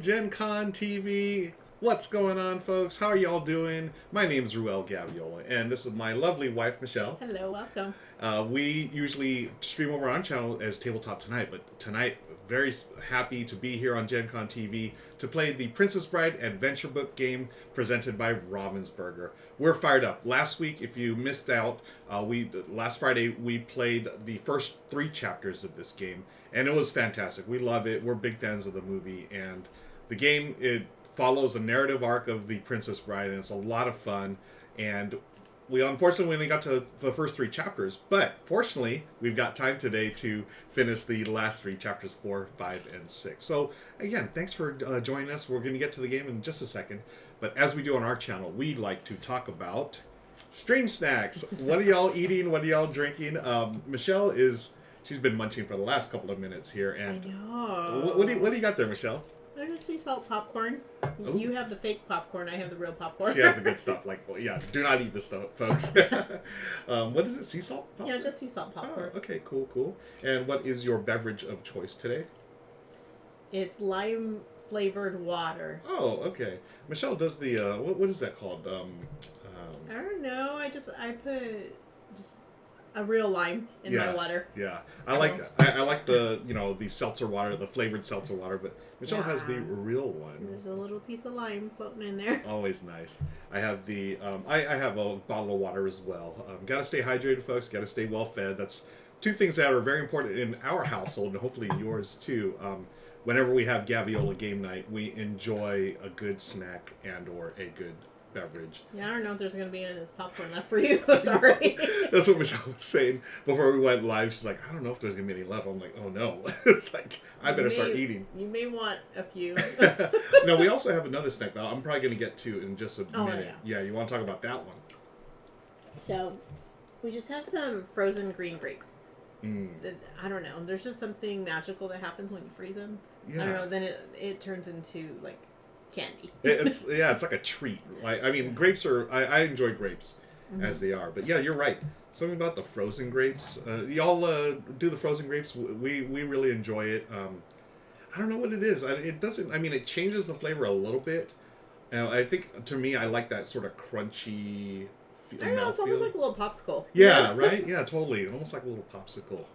Gen Con TV. What's going on, folks? How are y'all doing? My name's Ruel Gaviola, and this is my lovely wife, Michelle. Hello, welcome. We usually stream over on our channel as Tabletop Tonight, but tonight, very happy to be here on Gen Con TV to play the Princess Bride adventure book game presented by Ravensburger. We're fired up. Last week, if you missed out, last Friday we played the first 3 chapters of this game, and it was fantastic. We love it. We're big fans of the movie, and the game, it follows a narrative arc of the Princess Bride, and it's a lot of fun. And we unfortunately only got to the first 3 chapters, but fortunately we've got time today to finish the last 3 chapters, 4, 5, and 6. So again, thanks for joining us. We're going to get to the game in just a second, but as we do on our channel, we like to talk about stream snacks. What are y'all eating? What are y'all drinking? Michelle she's been munching for the last couple of minutes here, and I know. What do you got there, Michelle? There's sea salt popcorn. Ooh. You have the fake popcorn. I have the real popcorn. She has the good stuff. Do not eat this stuff, folks. What is it? Sea salt popcorn? Yeah, just sea salt popcorn. Oh, okay, cool. And what is your beverage of choice today? It's lime flavored water. Oh, okay. Michelle does the what is that called? I don't know. I put just a real lime in my water. Yeah, I like the the seltzer water, the flavored seltzer water, but Michelle has the real one. So there's a little piece of lime floating in there. Always nice. I have the I have a bottle of water as well. Got to stay hydrated, folks. Got to stay well fed. That's 2 things that are very important in our household, and hopefully yours too. Whenever we have Gaviola game night, we enjoy a good snack and or a good beverage. Yeah, I don't know if there's going to be any of this popcorn left for you. Sorry. That's what Michelle was saying before we went live. She's like, I don't know if there's going to be any left. I'm like, oh no. It's like, I better start eating. You may want a few. No, we also have another snack that I'm probably going to get to in just a minute. Yeah, you want to talk about that one? So, we just have some frozen green grapes. Mm. I don't know. There's just something magical that happens when you freeze them. Yeah. I don't know. Then it turns into like candy. It's like a treat. Grapes are. I enjoy grapes as they are, but yeah, you're right. Something about the frozen grapes. Y'all do the frozen grapes. We really enjoy it. I don't know what it is. It doesn't. It changes the flavor a little bit. And I think to me, I like that sort of crunchy. I don't know. It's almost like a little popsicle. Yeah. Right. Yeah. Totally. Almost like a little popsicle.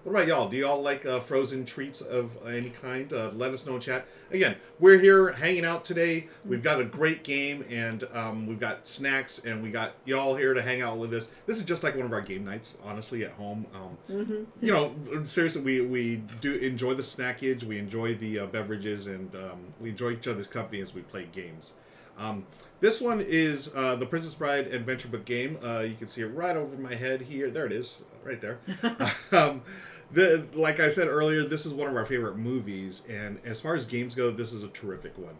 What about y'all? Do y'all like frozen treats of any kind? Let us know in chat. Again, we're here hanging out today. We've got a great game, and we've got snacks, and we got y'all here to hang out with us. This is just like one of our game nights, honestly, at home. Seriously, we do enjoy the snackage. We enjoy the beverages, and we enjoy each other's company as we play games. This one is the Princess Bride adventure book game. You can see it right over my head here. There it is, right there. Like I said earlier, this is one of our favorite movies, and as far as games go, this is a terrific one.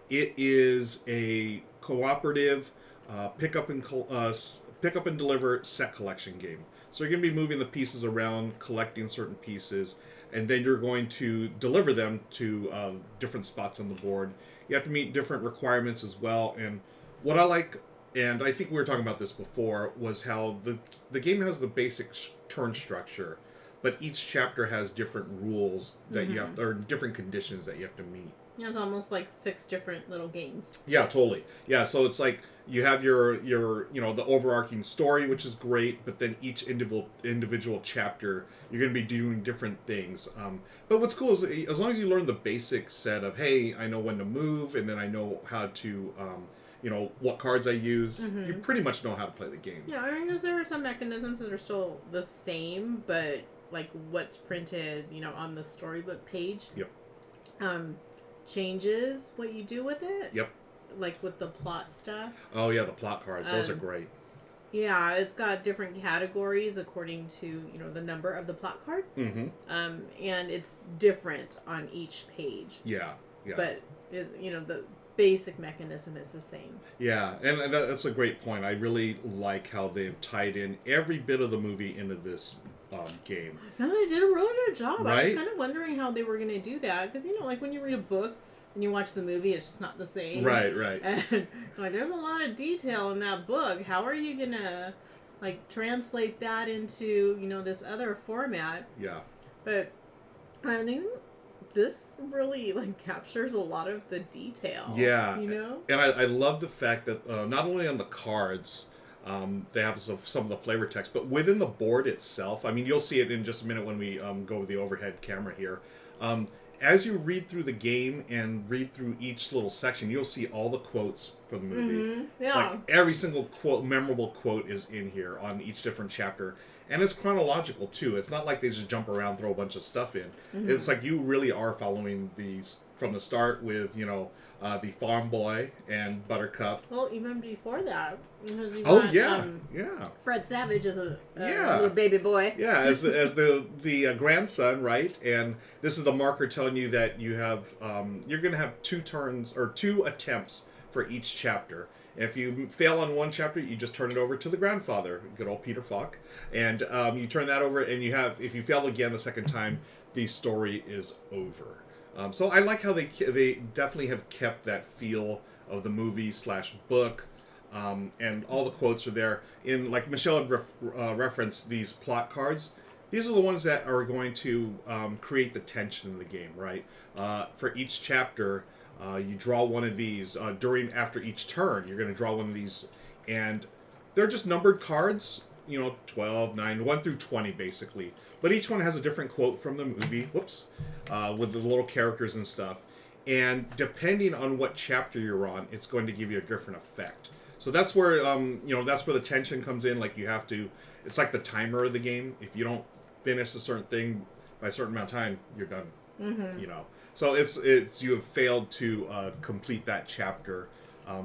It is a cooperative pick up and deliver set collection game. So you're going to be moving the pieces around, collecting certain pieces, and then you're going to deliver them to different spots on the board. You have to meet different requirements as well. And what I like, and I think we were talking about this before, was how the game has the basic turn structure, but each chapter has different rules that you have, or different conditions that you have to meet. Yeah, it's almost like 6 different little games. Yeah, totally. Yeah, so it's like you have your the overarching story, which is great, but then each individual chapter, you're going to be doing different things. But what's cool is as long as you learn the basic set of, hey, I know when to move, and then I know how to, what cards I use, you pretty much know how to play the game. Yeah, because there are some mechanisms that are still the same, but like what's printed, on the storybook page. Yep. Changes what you do with it. Yep. Like with the plot stuff. Oh yeah, the plot cards. Those are great. Yeah, it's got different categories according to, the number of the plot card. Mm-hmm. And it's different on each page. Yeah. But, the basic mechanism is the same. Yeah, and that's a great point. I really like how they've tied in every bit of the movie into this game. No, they did a really good job. Right? I was kind of wondering how they were going to do that. Because, like when you read a book and you watch the movie, it's just not the same. Right. And there's a lot of detail in that book. How are you going to, translate that into, this other format? Yeah. But I think this really like captures a lot of the detail. Yeah. You know? And I love the fact that not only on the cards, they have some of the flavor text, but within the board itself, I mean, you'll see it in just a minute when we go with the overhead camera here. As you read through the game and read through each little section, you'll see all the quotes from the movie. Mm-hmm. Yeah. Like every single quote, memorable quote is in here on each different chapter. And it's chronological too. It's not like they just jump around, throw a bunch of stuff in. Mm-hmm. It's like you really are following these from the start with, the farm boy and Buttercup. Well, even before that, because you Oh got, yeah. Fred Savage as a Yeah. little baby boy. Yeah, as the grandson, right? And this is the marker telling you that you have you're going to have 2 turns or 2 attempts for each chapter. If you fail on one chapter, you just turn it over to the grandfather, good old Peter Falk, and you turn that over, and if you fail again the second time, the story is over. So I like how they definitely have kept that feel of the movie / book, and all the quotes are there. In like Michelle had referenced these plot cards. These are the ones that are going to create the tension in the game, right? For each chapter. You draw one of these after each turn. You're going to draw one of these, and they're just numbered cards. 12, 9, 1 through 20, basically. But each one has a different quote from the movie. Whoops, with the little characters and stuff. And depending on what chapter you're on, it's going to give you a different effect. So that's where that's where the tension comes in. Like you have to. It's like the timer of the game. If you don't finish a certain thing by a certain amount of time, you're done. Mm-hmm. So it's you have failed to complete that chapter.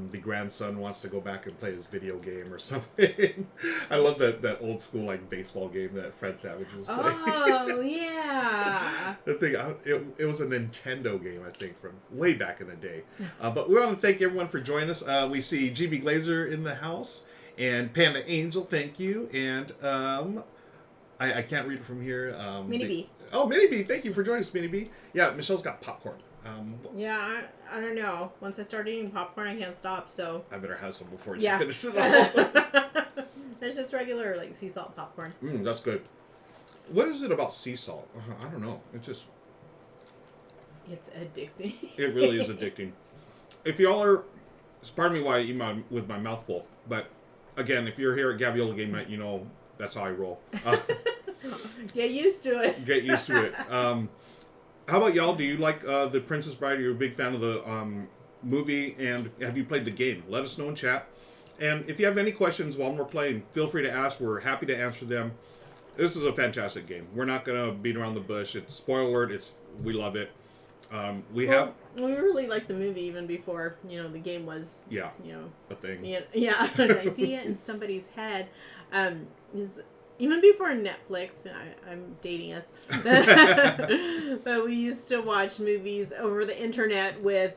The grandson wants to go back and play his video game or something. I love that old school like baseball game that Fred Savage was playing. Oh yeah. The thing it was a Nintendo game, I think, from way back in the day. But we want to thank everyone for joining us. We see GB Glazer in the house and Panda Angel, thank you, and I can't read it from here. Minnie B. Oh, Minnie B, thank you for joining us, Minnie B. Yeah, Michelle's got popcorn. Yeah, I don't know. Once I start eating popcorn, I can't stop, so... I better have some before she finishes all. It's just regular, like, sea salt popcorn. That's good. What is it about sea salt? I don't know. It's just... It's addicting. It really is addicting. If y'all are... Pardon me why I eat with my mouth full, but, again, if you're here at Gaviola Game Night, that's how I roll. Get used to it. Get used to it. How about y'all? Do you like The Princess Bride? Are you a big fan of the movie? And have you played the game? Let us know in chat. And if you have any questions while we're playing, feel free to ask. We're happy to answer them. This is a fantastic game. We're not going to beat around the bush. It's spoiler alert. We love it. We really liked the movie even before, the game was, a thing. Yeah, an idea in somebody's head. Even before Netflix, I'm dating us, but we used to watch movies over the internet with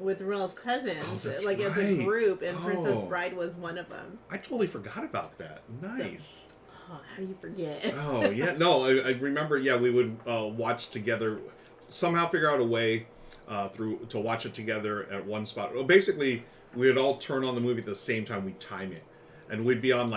Renell's cousins, as a group, and Princess Bride was one of them. I totally forgot about that. Nice. So, how do you forget? Oh, yeah. No, I remember, we would watch together, somehow figure out a way to watch it together at one spot. Well, basically, we would all turn on the movie at the same time. We'd time it. And we'd be on,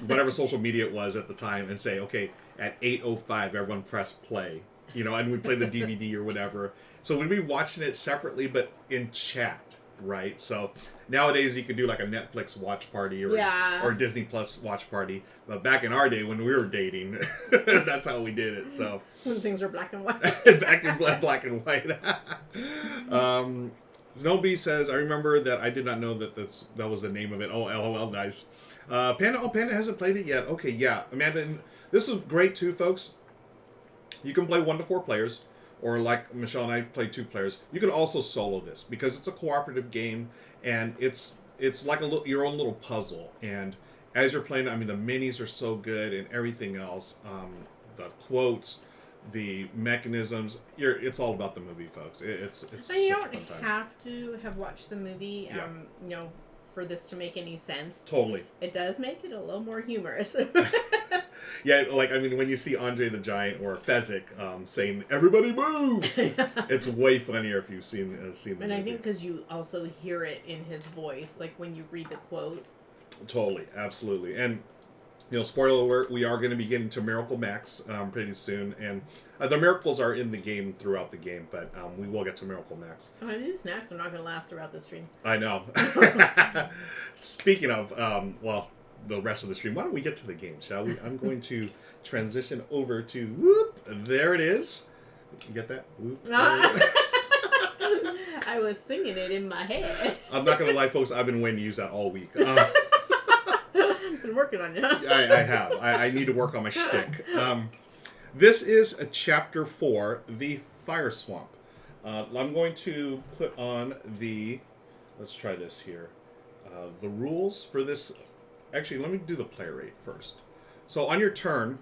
whatever social media it was at the time and say, okay, at 8:05, everyone press play. And we'd play the DVD or whatever. So we'd be watching it separately, but in chat, right? So nowadays you could do like a Netflix watch party or Disney Plus watch party. But back in our day when we were dating, that's how we did it. So when things were black and white. Back in black and white. Snowbee says, I remember that I did not know that that was the name of it. Oh, LOL, nice. Panda hasn't played it yet. Okay, yeah. Amanda, this is great too, folks. You can play 1 to 4 players, or like Michelle and I play 2 players. You can also solo this, because it's a cooperative game, and it's like your own little puzzle. And as you're playing, the minis are so good, and everything else. The quotes, the mechanisms, it's all about the movie, folks. It's and you don't have to have watched the movie, for this to make any sense. Totally. It does make it a little more humorous. Yeah, when you see Andre the Giant or Fezzik saying, everybody move! It's way funnier if you've seen the movie. And I think because you also hear it in his voice, like when you read the quote. Totally, absolutely. And Spoiler alert, we are going to be getting to Miracle Max pretty soon. And the miracles are in the game throughout the game, but we will get to Miracle Max. Oh, these snacks are not going to last throughout the stream. I know. Speaking of, the rest of the stream, why don't we get to the game, shall we? I'm going to transition over to, whoop, there it is. You get that? Whoop. I was singing it in my head. I'm not going to lie, folks, I've been waiting to use that all week. Been working on it. I have. I need to work on my shtick. This is a chapter 4, the Fire Swamp. I'm going to put on let's try this here. The rules for this. Actually, let me do the player rate first. So on your turn,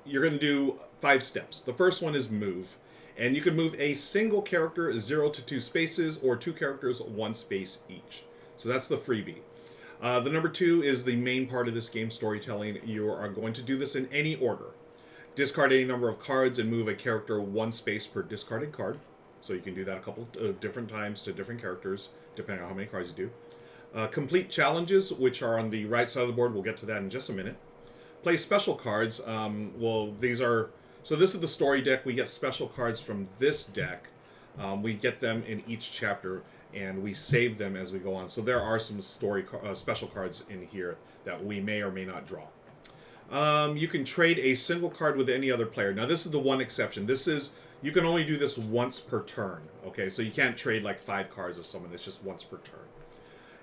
you're going to do 5 steps. The first one is move. And you can move a single character 0 to 2 spaces, or 2 characters 1 space each. So that's the freebie. The number 2 is the main part of this game, storytelling. You are going to do this in any order. Discard any number of cards and move a character 1 space per discarded card. So you can do that a couple of different times to different characters, depending on how many cards you do. Complete challenges, which are on the right side of the board. We'll get to that in just a minute. Play special cards. These are... So this is the story deck. We get special cards from this deck. We get them in each chapter, and we save them as we go on. So there are some special cards in here that we may or may not draw. You can trade a single card with any other player. Now, this is the one exception. You can only do this once per turn. Okay, so you can't trade like 5 cards with someone. It's just once per turn.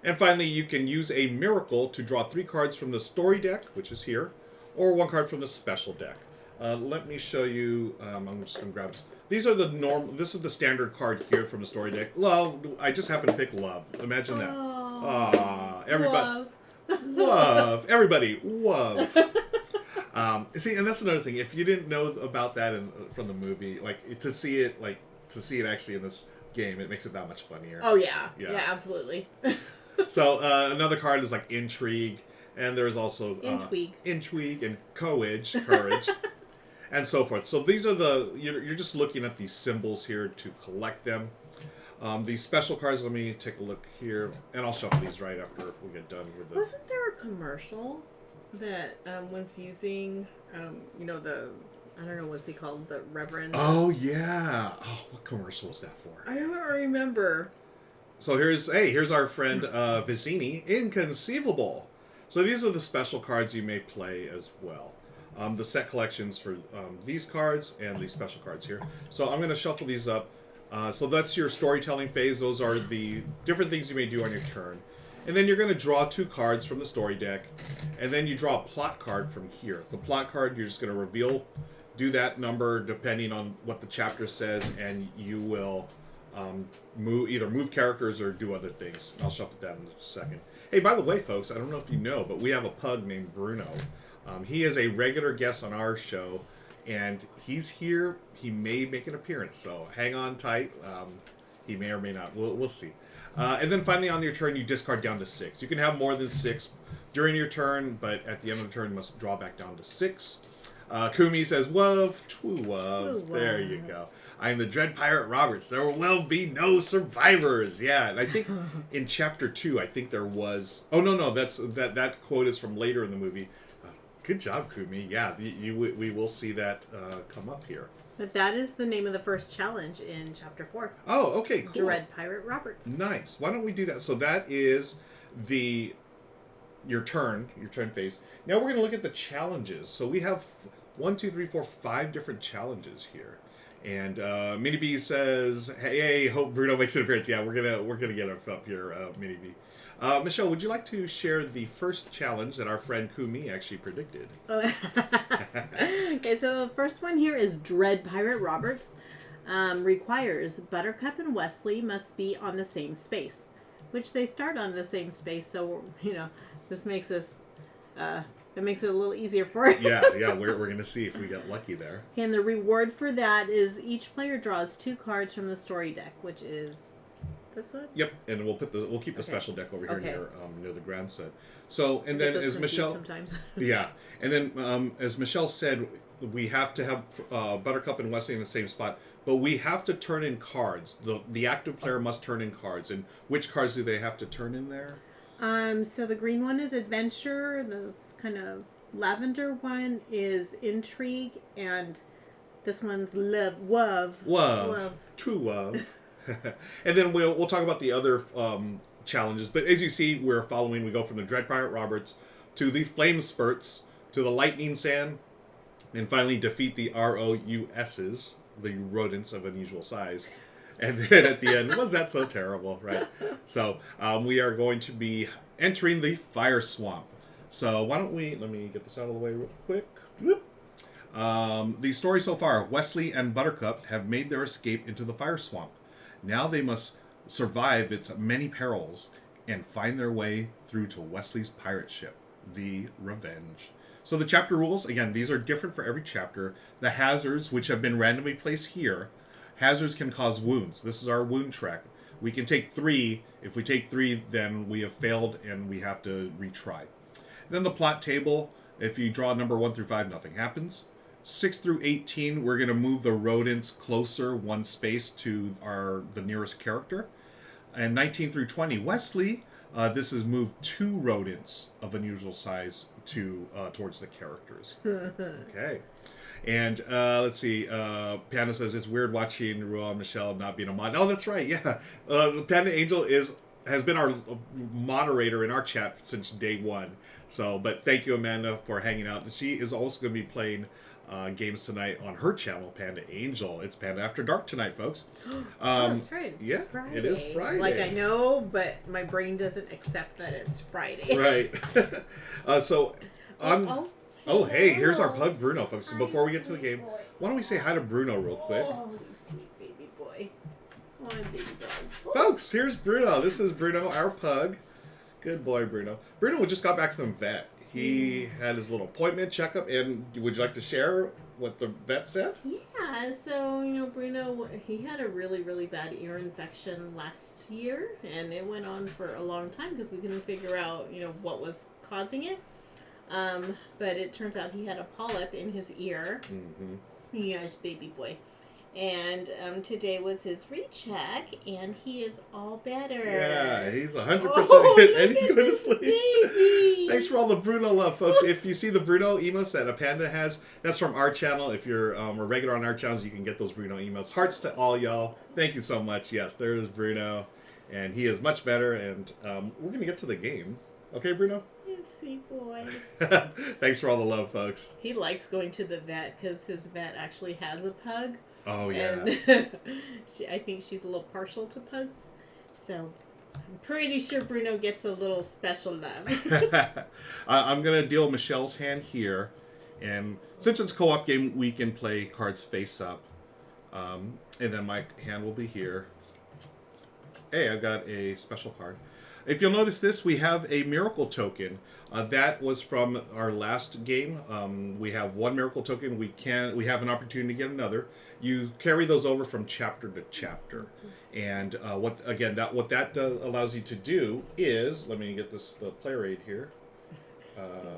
And finally, you can use a miracle to draw 3 cards from the story deck, which is here, or 1 card from the special deck. Let me show you. I'm just going to grab. These are this is the standard card here from the story deck. Love. I just happened to pick love. Imagine that. Everybody. Love. Everybody. Love. See, and that's another thing. If you didn't know about that from the movie, to see it actually in this game, it makes it that much funnier. Oh yeah. Yeah, absolutely. So another card is like intrigue, and there's also intrigue and courage. And so forth. So these are you're just looking at these symbols here to collect them. These special cards, let me take a look here, and I'll shuffle these right after we get done with this. Wasn't there a commercial that was using, I don't know, what's he called, the Reverend? Oh, yeah. Oh, what commercial was that for? I don't remember. So here's our friend Vicini, Inconceivable. So these are the special cards you may play as well. The set collections for these cards and the special cards here. So I'm going to shuffle these up. So that's your storytelling phase. Those are the different things you may do on your turn. And then you're going to draw 2 cards from the story deck. And then you draw a plot card from here. The plot card, you're just going to do that number depending on what the chapter says, and you will either move characters or do other things. I'll shuffle that in a second. Hey, by the way, folks, I don't know if you know, but we have a pug named Bruno. He is a regular guest on our show, and he's here. He may make an appearance, so hang on tight. He may or may not. We'll see. And then finally, on your turn, you discard down to 6. You can have more than 6 during your turn, but at the end of the turn, you must draw back down to 6. Kumi says, "Wove, twoo-wove." There you go. I am the Dread Pirate Roberts. There will be no survivors. Yeah, and I think in chapter 2, I think there was. Oh no, that quote is from later in the movie. Good job, Kumi. Yeah, we will see that come up here. But that is the name of the first challenge in chapter 4. Oh, okay, cool. Dread Pirate Roberts. Nice. Why don't we do that? So that is your turn phase. Now we're going to look at the challenges. So we have 5 different challenges here. And Minnie B says, "Hey, hope Bruno makes an appearance." Yeah, we're gonna get her up here, Minnie B. Michelle, would you like to share the first challenge that our friend Kumi actually predicted? Okay, so the first one here is Dread Pirate Roberts. Requires Buttercup and Wesley must be on the same space, which they start on the same space. So this makes us. It makes it a little easier for us. Yeah, we're going to see if we get lucky there. And the reward for that is each player draws 2 cards from the story deck, which is this one? Yep, and we'll keep the special deck over here near the ground set. So, and then as Michelle... sometimes. Yeah, and then as Michelle said, we have to have Buttercup and Wesley in the same spot, but we have to turn in cards. The active player must turn in cards. And which cards do they have to turn in there? So the green one is adventure. This kind of lavender one is intrigue, and this one's Love. True love. And then we'll talk about the other challenges. But as you see, we go from the Dread Pirate Roberts to the Flame Spurts to the Lightning Sand, and finally defeat the ROUSs, the rodents of unusual size. And then at the end, was that so terrible, right? So we are going to be entering the Fire Swamp. So let me get this out of the way real quick. Whoop. The story so far, Wesley and Buttercup have made their escape into the Fire Swamp. Now they must survive its many perils and find their way through to Wesley's pirate ship, the Revenge. So the chapter rules, again, these are different for every chapter. The hazards, which have been randomly placed here, hazards can cause wounds. This is our wound track. We can take 3. If we take 3, then we have failed and we have to retry. Then the plot table, if you draw number 1 through 5, nothing happens. 6 through 18, we're going to move the rodents closer 1 space to the nearest character. And 19 through 20, Wesley, this is moved 2 rodents of unusual size towards the characters. Okay. And let's see, Panda says it's weird watching Rua and Michelle not being a mod. Oh, that's right, yeah. Panda Angel has been our moderator in our chat since day 1. So, but thank you, Amanda, for hanging out. She is also going to be playing games tonight on her channel, Panda Angel. It's Panda After Dark tonight, folks. That's right. It's Friday. It is Friday. Like, I know, but my brain doesn't accept that it's Friday. Right. Hey, here's our pug Bruno, folks. So before we get to the game, why don't we say hi to Bruno real quick? Oh, you sweet baby boy. Oh, baby boy. Folks, here's Bruno. This is Bruno, our pug. Good boy, Bruno. Bruno just got back from the vet. He had his little appointment checkup, and would you like to share what the vet said? Yeah, so, Bruno, he had a really, really bad ear infection last year, and it went on for a long time because we couldn't figure out, what was causing it. But it turns out he had a polyp in his ear. Mm-hmm. Yes, baby boy. And today was his recheck, and he is all better. Yeah, he's 100% hit, and he's going to sleep. Baby. Thanks for all the Bruno love, folks. If you see the Bruno emotes that a Panda has, that's from our channel. If you're a regular on our channels, you can get those Bruno emotes. Hearts to all y'all. Thank you so much. Yes, there is Bruno, and he is much better, and we're going to get to the game. Okay, Bruno? Sweet boy. Thanks for all the love, folks. He likes going to the vet because his vet actually has a pug. Oh, yeah. And I think she's a little partial to pugs. So I'm pretty sure Bruno gets a little special love. I'm going to deal Michelle's hand here. And since it's a co-op game, we can play cards face up. And then my hand will be here. Hey, I've got a special card. If you'll notice this, we have a miracle token. That was from our last game. We have 1 miracle token. We have an opportunity to get another. You carry those over from chapter to chapter. And what that allows you to do is, let me get the player aid here.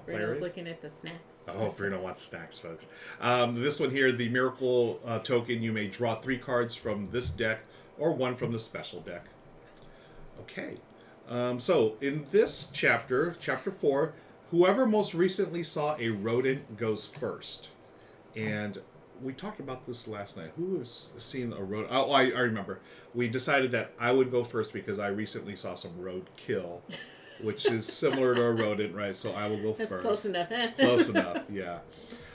Bruno's looking at the snacks. Oh, Bruno wants snacks, folks. This one here, the miracle token, you may draw 3 cards from this deck or 1 from the special deck. Okay. So in this chapter 4, whoever most recently saw a rodent goes first. And we talked about this last night. Who has seen a rodent? Oh, I remember. We decided that I would go first because I recently saw some roadkill, which is similar to a rodent, right? So I will go first. That's close enough, huh? Close enough, yeah.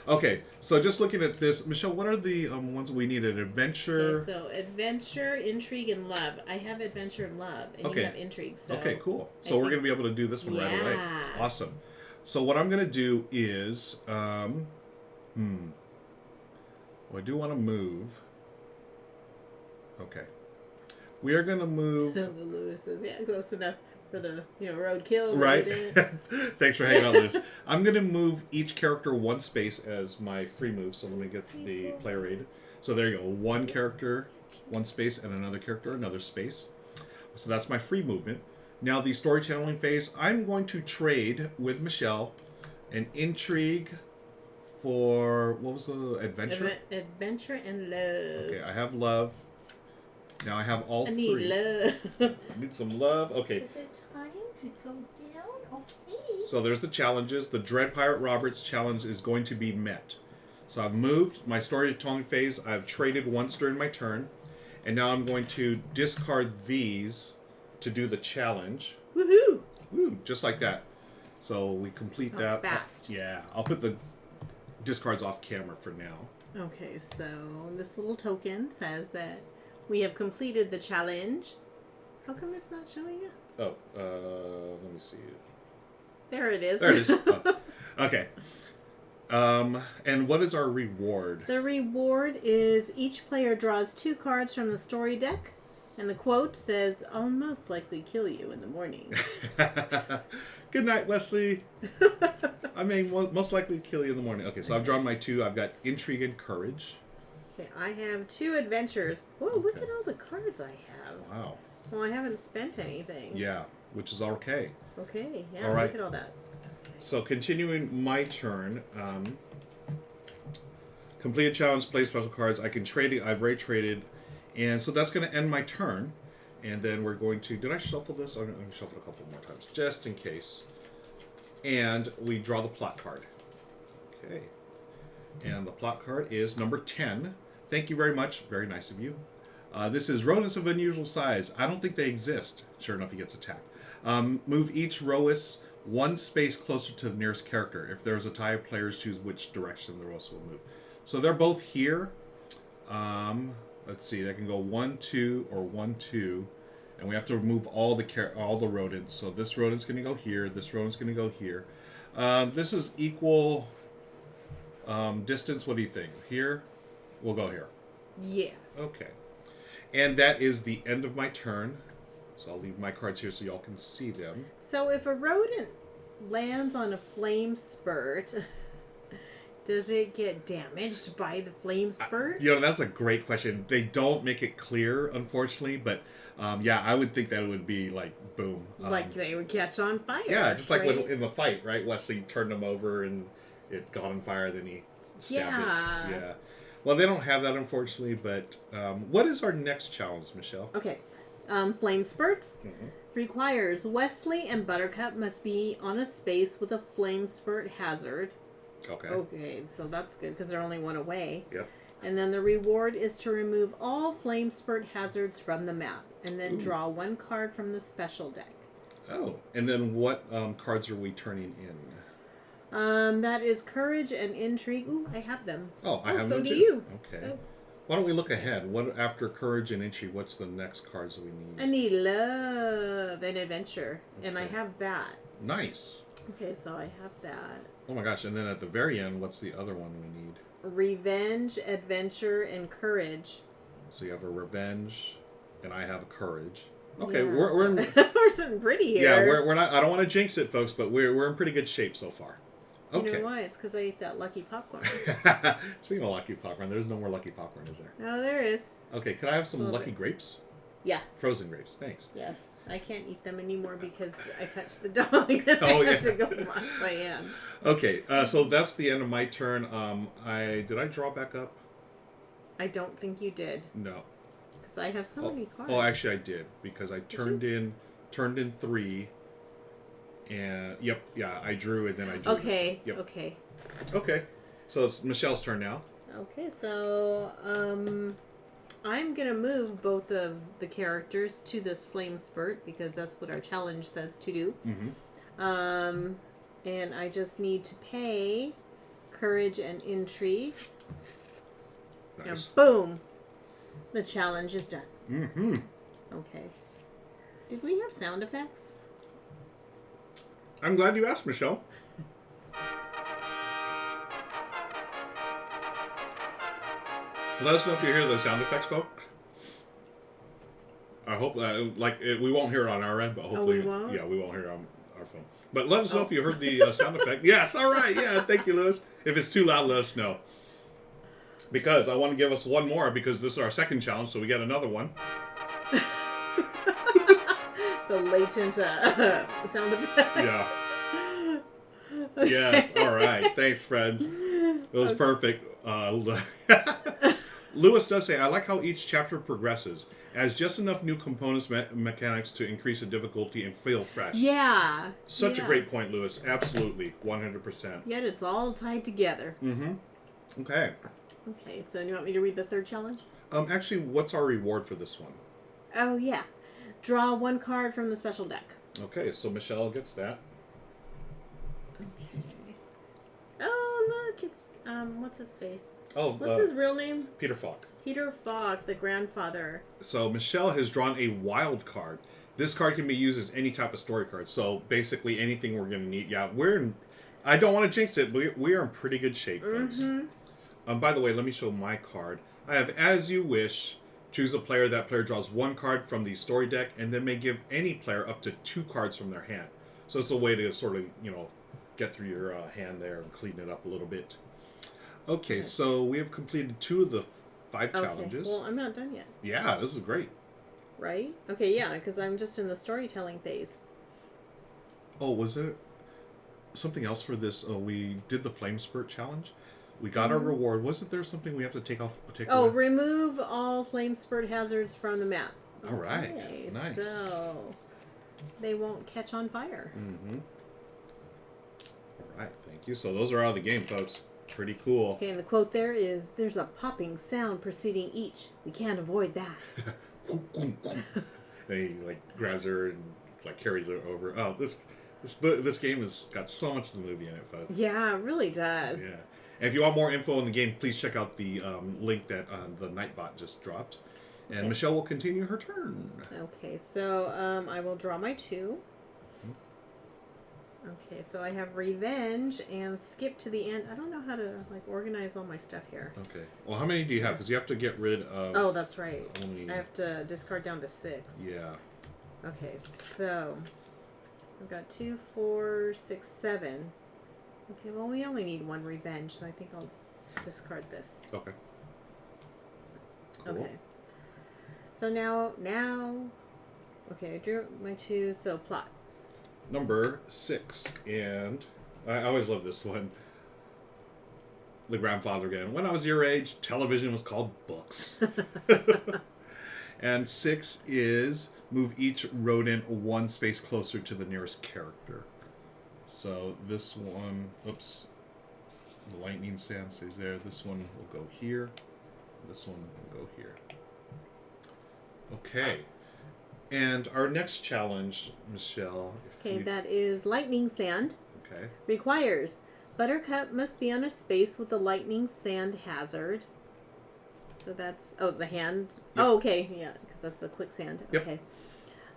Okay, so just looking at this, Michelle, what are the ones we needed? Adventure? Okay, so adventure, intrigue, and love. I have adventure and love, and you have intrigue. So okay, cool. So we're going to be able to do this one right away. Awesome. So what I'm going to do is, well, I do want to move. Okay. We are going to move. The Lewis is close enough for the roadkill. Right. Thanks for hanging out with us. I'm going to move each character 1 space as my free move. So let me get the player aid. So there you go. 1 character, 1 space, and another character, another space. So that's my free movement. Now the storytelling phase, I'm going to trade with Michelle an intrigue for, what was the adventure? Adventure and love. Okay, I have love. Now I have all I need three. love. Need some love. Okay. Is it time to go down? Okay. So there's the challenges. The Dread Pirate Roberts challenge is going to be met. So I've moved my storytelling phase. I've traded once during my turn. And now I'm going to discard these to do the challenge. Woohoo! Woo, just like that. So we complete that. Fast. Yeah, I'll put the discards off camera for now. Okay, so this little token says that we have completed the challenge. How come it's not showing up? Oh, let me see. There it is. There it is. Oh, okay. And what is our reward? The reward is each player draws 2 cards from the story deck, and the quote says, "I'll most likely kill you in the morning." Good night, Wesley. I may most likely kill you in the morning. Okay, so I've drawn my 2. I've got intrigue and courage. Okay, I have 2 adventures. Whoa, look at all the cards I have. Wow. Well, I haven't spent anything. Yeah, which is okay. Okay, yeah, All right. look at all that. So continuing my turn, complete a challenge, play special cards. I can trade it. I've already traded, and so that's going to end my turn. And then we're going to. Did I shuffle this? I'm going to shuffle it a couple more times just in case. And we draw the plot card. Okay. And the plot card is number 10. Thank you very much. Very nice of you. This is rodents of unusual size. I don't think they exist. Sure enough, he gets attacked. Move each Roas 1 space closer to the nearest character. If there's a tie, players choose which direction the Roas will move. So they're both here. Let's see. They can go 1, 2, or 1, 2. And we have to remove all the rodents. So this rodent's going to go here. This rodent's going to go here. This is equal distance. What do you think? Here? We'll go here. Yeah. Okay. And that is the end of my turn. So I'll leave my cards here so y'all can see them. So if a rodent lands on a flame spurt, does it get damaged by the flame spurt? That's a great question. They don't make it clear, unfortunately, but yeah, I would think that it would be like boom. Like they would catch on fire. Yeah, just like right? when in the fight, right? Wesley turned him over and it got on fire, then he stabbed it. Yeah. Well, they don't have that, unfortunately, but what is our next challenge, Michelle? Okay. Flame spurts requires Wesley and Buttercup must be on a space with a flame spurt hazard. Okay. Okay, so that's good because they're only 1 away. Yep. And then the reward is to remove all flame spurt hazards from the map and then draw 1 card from the special deck. Oh, and then what cards are we turning in? That is courage and intrigue. Ooh, I have them. Oh, I have so them do too. you. Okay. Oh. Why don't we look ahead? What after courage and intrigue? What's the next cards that we need? I need love and adventure, and I have that. Nice. Okay, so I have that. Oh my gosh! And then at the very end, what's the other one we need? Revenge, adventure, and courage. So you have a revenge, and I have a courage. Okay, Yes. we're in, we're sitting pretty here. yeah, we're not. I don't want to jinx it, folks, but we're in pretty good shape so far. Okay. You know why? It's because I ate that lucky popcorn. Speaking of lucky popcorn, there's no more lucky popcorn, is there? Oh, there is. Okay, can I have some Well, lucky grapes? Yeah. Frozen grapes, thanks. Yes. I can't eat them anymore because I touched the dog and Oh, I yeah. have to go wash my hands. Okay, so that's the end of my turn. Did I draw back up? I don't think you did No. because I have so many cards. Oh, actually, I did because I turned in 3, and I drew and then I drew. Okay. This one. Yep. Okay. Okay. So it's Michelle's turn now. Okay. So, I'm gonna move both of the characters to this flame spurt because that's what our challenge says to do. Mm-hmm. And I just need to pay courage and intrigue. Nice. And boom, the challenge is done. Mm-hmm. Okay. Did we have sound effects? I'm glad you asked, Michelle. Let us know if you hear those sound effects, folks. I hope we won't hear it on our end, but hopefully, we won't? yeah, we won't hear it on our phone. But let us know if you heard the sound effect. Yes, all right, yeah, thank you, Lewis. If it's too loud, let us know. Because I want to give us one more because this is our second challenge, so we get another one. It's a latent sound effect. Yeah. Yes, all right. Thanks, friends. It was perfect. Lewis does say, I like how each chapter progresses, as just enough new components mechanics to increase the difficulty and feel fresh. Yeah. Such a great point, Lewis. Absolutely. 100%. Yet it's all tied together. Mm-hmm. Okay. Okay, so do you want me to read the third challenge? Actually, what's our reward for this one? Oh, yeah. Draw one card from the special deck. Okay, so Michelle gets that. Okay. Oh, look, it's, what's his face? Oh, What's his real name? Peter Falk. Peter Falk, the grandfather. So Michelle has drawn a wild card. This card can be used as any type of story card. So basically anything we're going to need. Yeah, I don't want to jinx it, but we are in pretty good shape, folks. Mm-hmm. By the way, let me show my card. I have As You Wish. Choose a player. That player draws one card from the story deck and then may give any player up to 2 cards from their hand. So it's a way to sort of, get through your hand there and clean it up a little bit. Okay, so we have completed 2 of the 5 challenges. Well, I'm not done yet. Yeah, this is great. Right? Okay, yeah, because I'm just in the storytelling phase. Oh, was it something else for this? We did the Flame Spurt challenge. We got our reward. Wasn't there something we have to take away? Remove all flame spurt hazards from the map. All right. Okay, Nice. So they won't catch on fire. Mm-hmm. All right, thank you. So those are out of the game, folks. Pretty cool. Okay, and the quote there is, "There's a popping sound preceding each. We can't avoid that." Then he grabs her and carries her over. Oh, this game has got so much of the movie in it, folks. Yeah, it really does. Yeah. And if you want more info on the game, please check out the link that the Nightbot just dropped. And Michelle will continue her turn. Okay, so I will draw my 2. Okay, so I have Revenge and skip to the end. I don't know how to organize all my stuff here. Okay. Well, how many do you have? Because you have to get rid of... Oh, that's right. Only... I have to discard down to 6. Yeah. Okay, so I've got 2, 4, 6, 7. Okay, well, we only need 1 Revenge, so I think I'll discard this. Okay. Cool. Okay. So now, okay, I drew my 2, so plot. Number 6, and I always love this one. The grandfather again. When I was your age, television was called books. And 6 is move each rodent 1 space closer to the nearest character. So this one, oops, the lightning sand stays there. This one will go here. This one will go here. Okay. And our next challenge, Michelle. That is lightning sand. Okay. Requires Buttercup must be on a space with the lightning sand hazard. So that's the hand. Yep. Oh, okay, yeah, because that's the quicksand. Yep.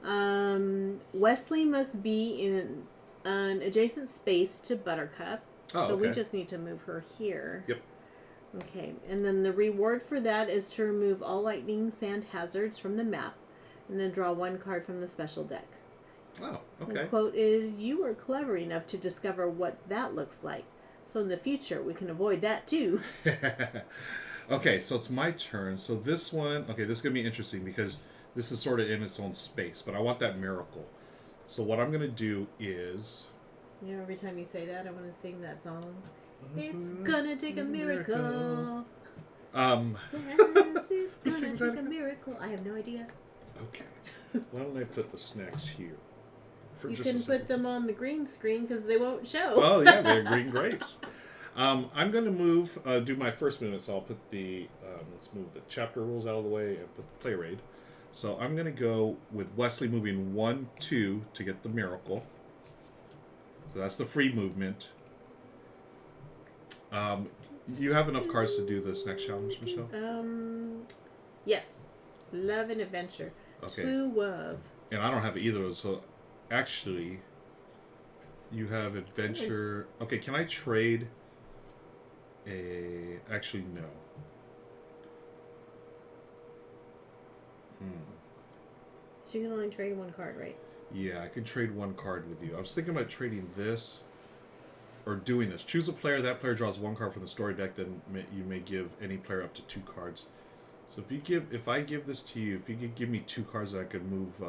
Okay. Wesley must be in an adjacent space to Buttercup. Oh, so okay. we just need to move her here. Yep. Okay, and then the reward for that is to remove all lightning sand hazards from the map, and then draw 1 card from the special deck. Oh, okay. The quote is, "You were clever enough to discover what that looks like. So in the future, we can avoid that too." Okay, so it's my turn. So this one, this is going to be interesting because this is sort of in its own space, but I want that miracle. So what I'm going to do is... every time you say that, I want to sing that song. It's gonna take a miracle. Yes, it's gonna take a miracle. I have no idea. Okay. Why don't I put the snacks here? You can put them on the green screen because they won't show. Oh, yeah, they're green grapes. I'm going to move, do my first movement, so I'll put the, let's move the chapter rules out of the way and put the play raid. So I'm going to go with Wesley moving 1, 2 to get the miracle. So that's the free movement. You have enough cards to do this next challenge, Michelle? Yes. It's love and adventure. Okay. 2 of. And I don't have either of those, so actually, you have adventure. Okay, can I trade a... Actually, no. So you can only trade 1 card, right? Yeah, I can trade 1 card with you. I was thinking about trading this or doing this. Choose a player. That player draws 1 card from the story deck. Then you may give any player up to 2 cards. So if I give this to you, if you could give me 2 cards, that I could move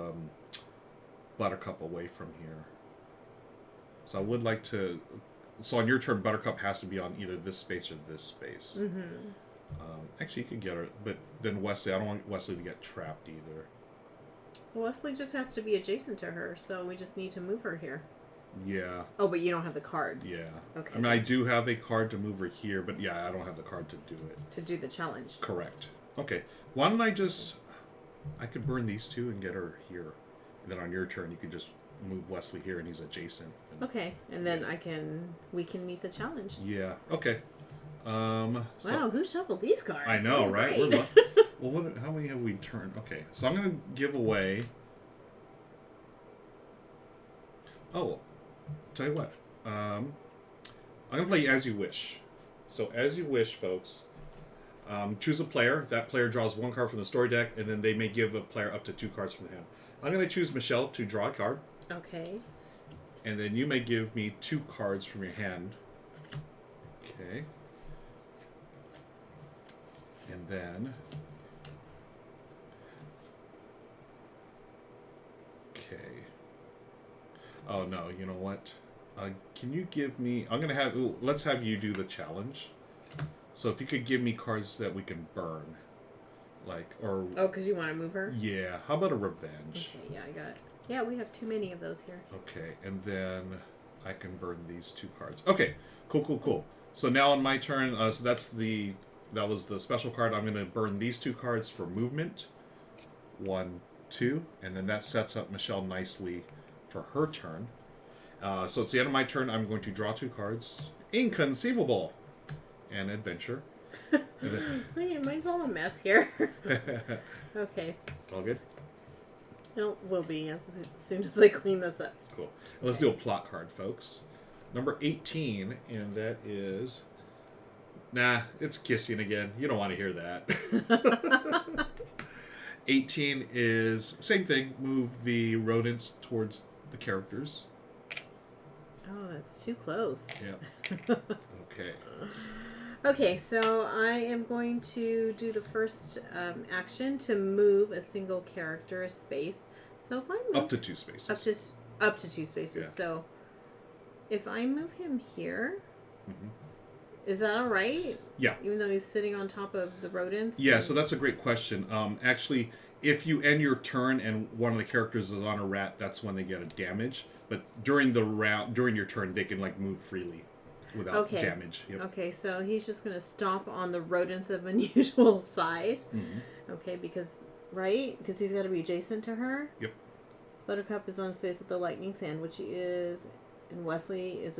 Buttercup away from here. So I would like to. So on your turn, Buttercup has to be on either this space or this space. Mm-hmm. Actually, you could get her, but then Wesley, I don't want Wesley to get trapped either. Well, Wesley just has to be adjacent to her, so we just need to move her here. Yeah. Oh, but you don't have the cards. Yeah. Okay. I mean, I do have a card to move her here, but yeah, I don't have the card to do it. To do the challenge. Correct. Okay. Why don't I could burn these two and get her here. And then on your turn, you could just move Wesley here and he's adjacent. Okay. And then we can meet the challenge. Yeah. Okay. Wow, who shuffled these cards? I know, That's right? great. Well, how many have we turned? Okay, so I'm going to give away... Oh, tell you what. I'm going to play As You Wish. So, As You Wish, folks. Choose a player. That player draws one card from the story deck, and then they may give a player up to 2 cards from the hand. I'm going to choose Michelle to draw a card. Okay. And then you may give me 2 cards from your hand. Okay. And then... Okay. Oh, no, you know what? Can you give me... I'm going to have... Ooh, let's have you do the challenge. So if you could give me cards that we can burn. Like, or... Oh, because you want to move her? Yeah. How about a revenge? Okay, yeah, I got it. Yeah, we have too many of those here. Okay, and then I can burn these 2 cards. Okay, cool. So now on my turn, so that was the special card. I'm going to burn these 2 cards for movement. 1, 2, and then that sets up Michelle nicely for her turn. So it's the end of my turn. I'm going to draw 2 cards. Inconceivable! And adventure. Mine's all a mess here. Okay. All good? No, will be as soon as I clean this up. Cool. Let's do a plot card, folks. Number 18, and that is... Nah, it's kissing again. You don't want to hear that. 18 is... Same thing. Move the rodents towards the characters. Oh, that's too close. Yep. Okay. Okay, so I am going to do the first action to move a single character a space. So if I move... Up to 2 spaces. Up to 2 spaces. Yeah. So if I move him here, Mm-hmm. is that all right? Yeah. Even though he's sitting on top of the rodents? Yeah, so that's a great question. Actually, if you end your turn and one of the characters is on a rat, that's when they get a damage. But during your turn, they can move freely without damage. Yep. Okay, so he's just going to stomp on the rodents of unusual size. Mm-hmm. Okay, because he's got to be adjacent to her. Yep. Buttercup is on his face with the lightning sand, which he is, and Wesley is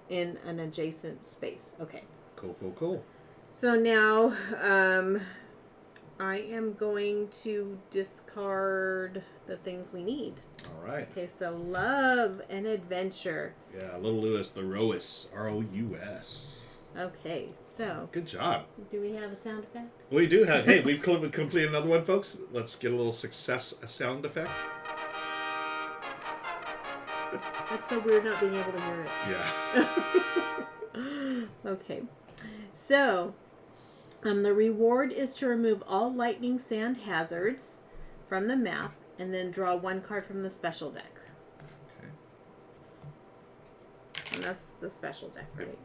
in an adjacent space. Okay. Cool. So now, I am going to discard the things we need. All right. Okay, so love and adventure. Yeah, Little Lewis, the Rowus, R-O-U-S. Okay, so Good job. do we have a sound effect? We do have. Hey, we've completed another one, folks. Let's get a little success sound effect. That's so weird not being able to hear it. Yeah. Okay, so the reward is to remove all lightning sand hazards from the map and then draw 1 card from the special deck. Okay. And that's the special deck, right?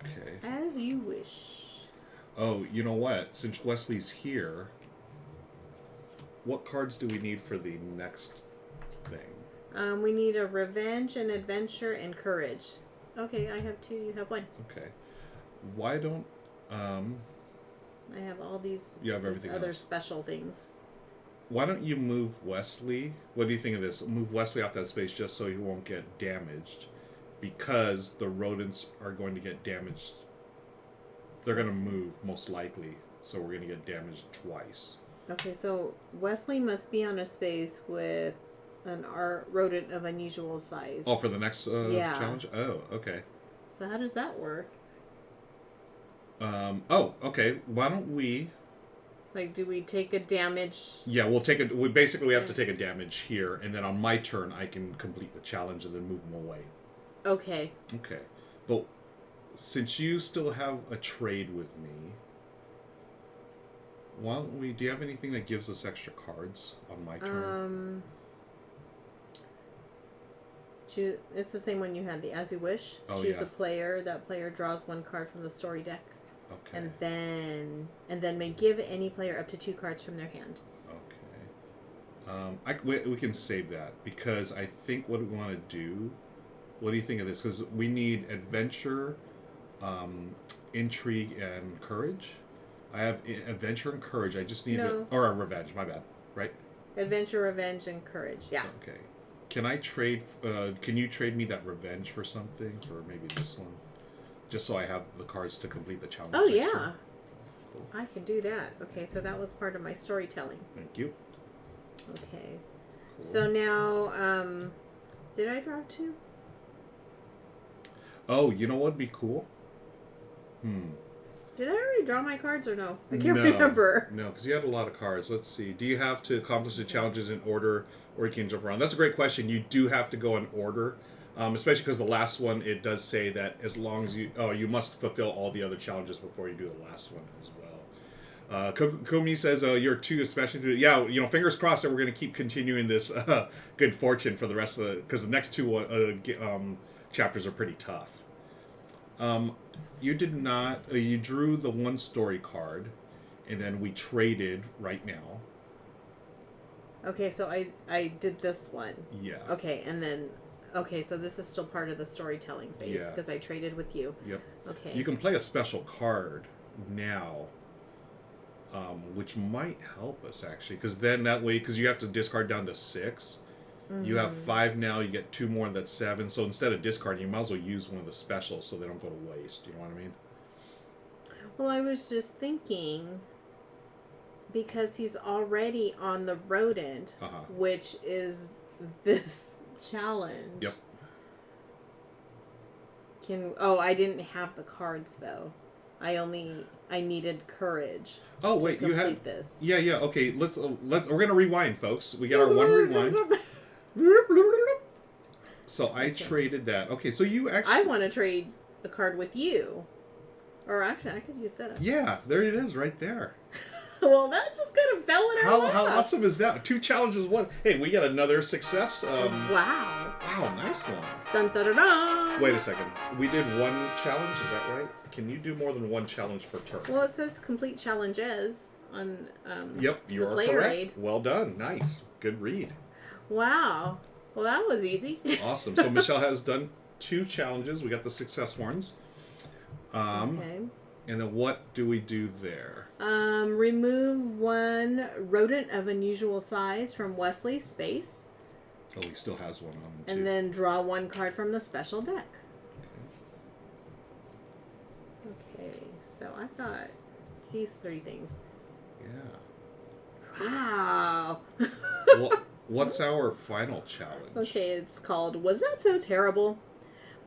Okay. As you wish. Oh, you know what? Since Wesley's here, what cards do we need for the next thing? We need a revenge, an adventure, and courage. Okay, I have 2. You have 1. Okay. Why don't I have all these, you have these everything other else. special things. Why don't you move Wesley? What do you think of this? Move Wesley off that space just so he won't get damaged, because the rodents are going to get damaged. They're going to move most likely, so we're going to get damaged twice. Okay, so Wesley must be on a space with an rodent of unusual size. Oh, for the next Yeah. challenge? Oh, okay. So how does that work? Okay. Why don't we... Do we take a damage? Yeah, we'll take it. We basically have to take a damage here, and then on my turn, I can complete the challenge and then move them away. Okay. Okay. But since you still have a trade with me, why don't we... Do you have anything that gives us extra cards on my turn? It's the same one you had, the As You Wish. Oh, Choose yeah. a player. That player draws 1 card from the story deck. Okay. And then may give any player up to 2 cards from their hand. Okay. We can save that because I think what we want to do. What do you think of this? Because we need adventure, intrigue, and courage. I have adventure and courage. I just need or revenge. My bad. Right. Adventure, revenge, and courage. Yeah. Okay. Can I trade? Can you trade me that revenge for something? For maybe this one, just so I have the cards to complete the challenge. Oh yeah. Cool. I can do that. Okay, so that was part of my storytelling. Thank you. Okay. Cool. So now, did I draw 2? Oh, you know what'd be cool? Did I already draw my cards or no? I can't remember. No, because you had a lot of cards. Let's see. Do you have to accomplish the challenges in order, or you can jump around? That's a great question. You do have to go in order, especially because the last one, it does say that as long as you must fulfill all the other challenges before you do the last one as well. Kumi says, you're 2 especially through. Yeah, fingers crossed that we're going to keep continuing this good fortune for the rest of because the next 2 chapters are pretty tough. You did not. You drew the 1 story card, and then we traded right now. Okay, so I did this one. Yeah. Okay, and then so this is still part of the storytelling phase because I traded with you. Yep. Okay. You can play a special card now, which might help us actually, because then that way, because you have to discard down to 6. You have 5 now. You get 2 more. That's 7. So instead of discarding, you might as well use one of the specials so they don't go to waste. You know what I mean? Well, I was just thinking because he's already on the rodent, which is this challenge. Yep. I didn't have the cards though. I needed courage. Oh wait, to you had this. Yeah. Okay, let's. We're gonna rewind, folks. We got our 1 rewind. So I traded that. Okay, so you actually. I want to trade a card with you, or actually, I could use this. Yeah, there it is, right there. Well, that just kind of fell in our lap. How awesome is that? 2 challenges, 1. Hey, we got another success. Wow. Wow, nice one. Dun, dun, dun, dun. Wait a second. We did 1 challenge. Is that right? Can you do more than 1 challenge per turn? Well, it says complete challenges on. Yep, you are correct. Aid. Well done. Nice. Good read. Wow. Well, that was easy. Awesome. So Michelle has done 2 challenges. We got the success horns. Okay. And then what do we do there? Remove 1 rodent of unusual size from Wesley's space. Oh, he still has 1 on him too. And then draw 1 card from the special deck. Okay, so I got these 3 things. Yeah. Wow. What's our final challenge? Okay, it's called Was That So Terrible?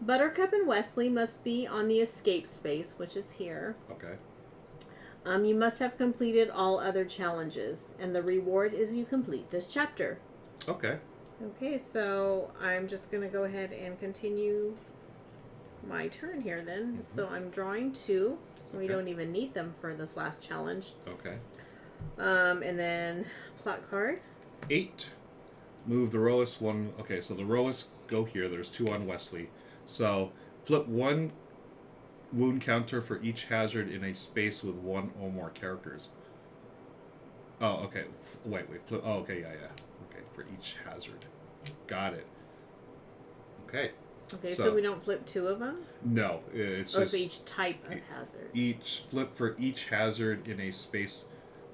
Buttercup and Wesley must be on the escape space, which is here. Okay. You must have completed all other challenges, and the reward is you complete this chapter. Okay. Okay, so I'm just going to go ahead and continue my turn here then. Mm-hmm. So I'm drawing 2. We don't even need them for this last challenge. Okay. And then plot card. 8. Move the rowers 1. Okay, so the rowers go here. There's 2 on Wesley. So flip 1 wound counter for each hazard in a space with 1 or more characters. Oh, okay. Wait. Flip. Oh, okay. Yeah. Okay, for each hazard. Got it. Okay. Okay, so we don't flip 2 of them? No, it's or just... Or each type of hazard? Each flip for each hazard in a space...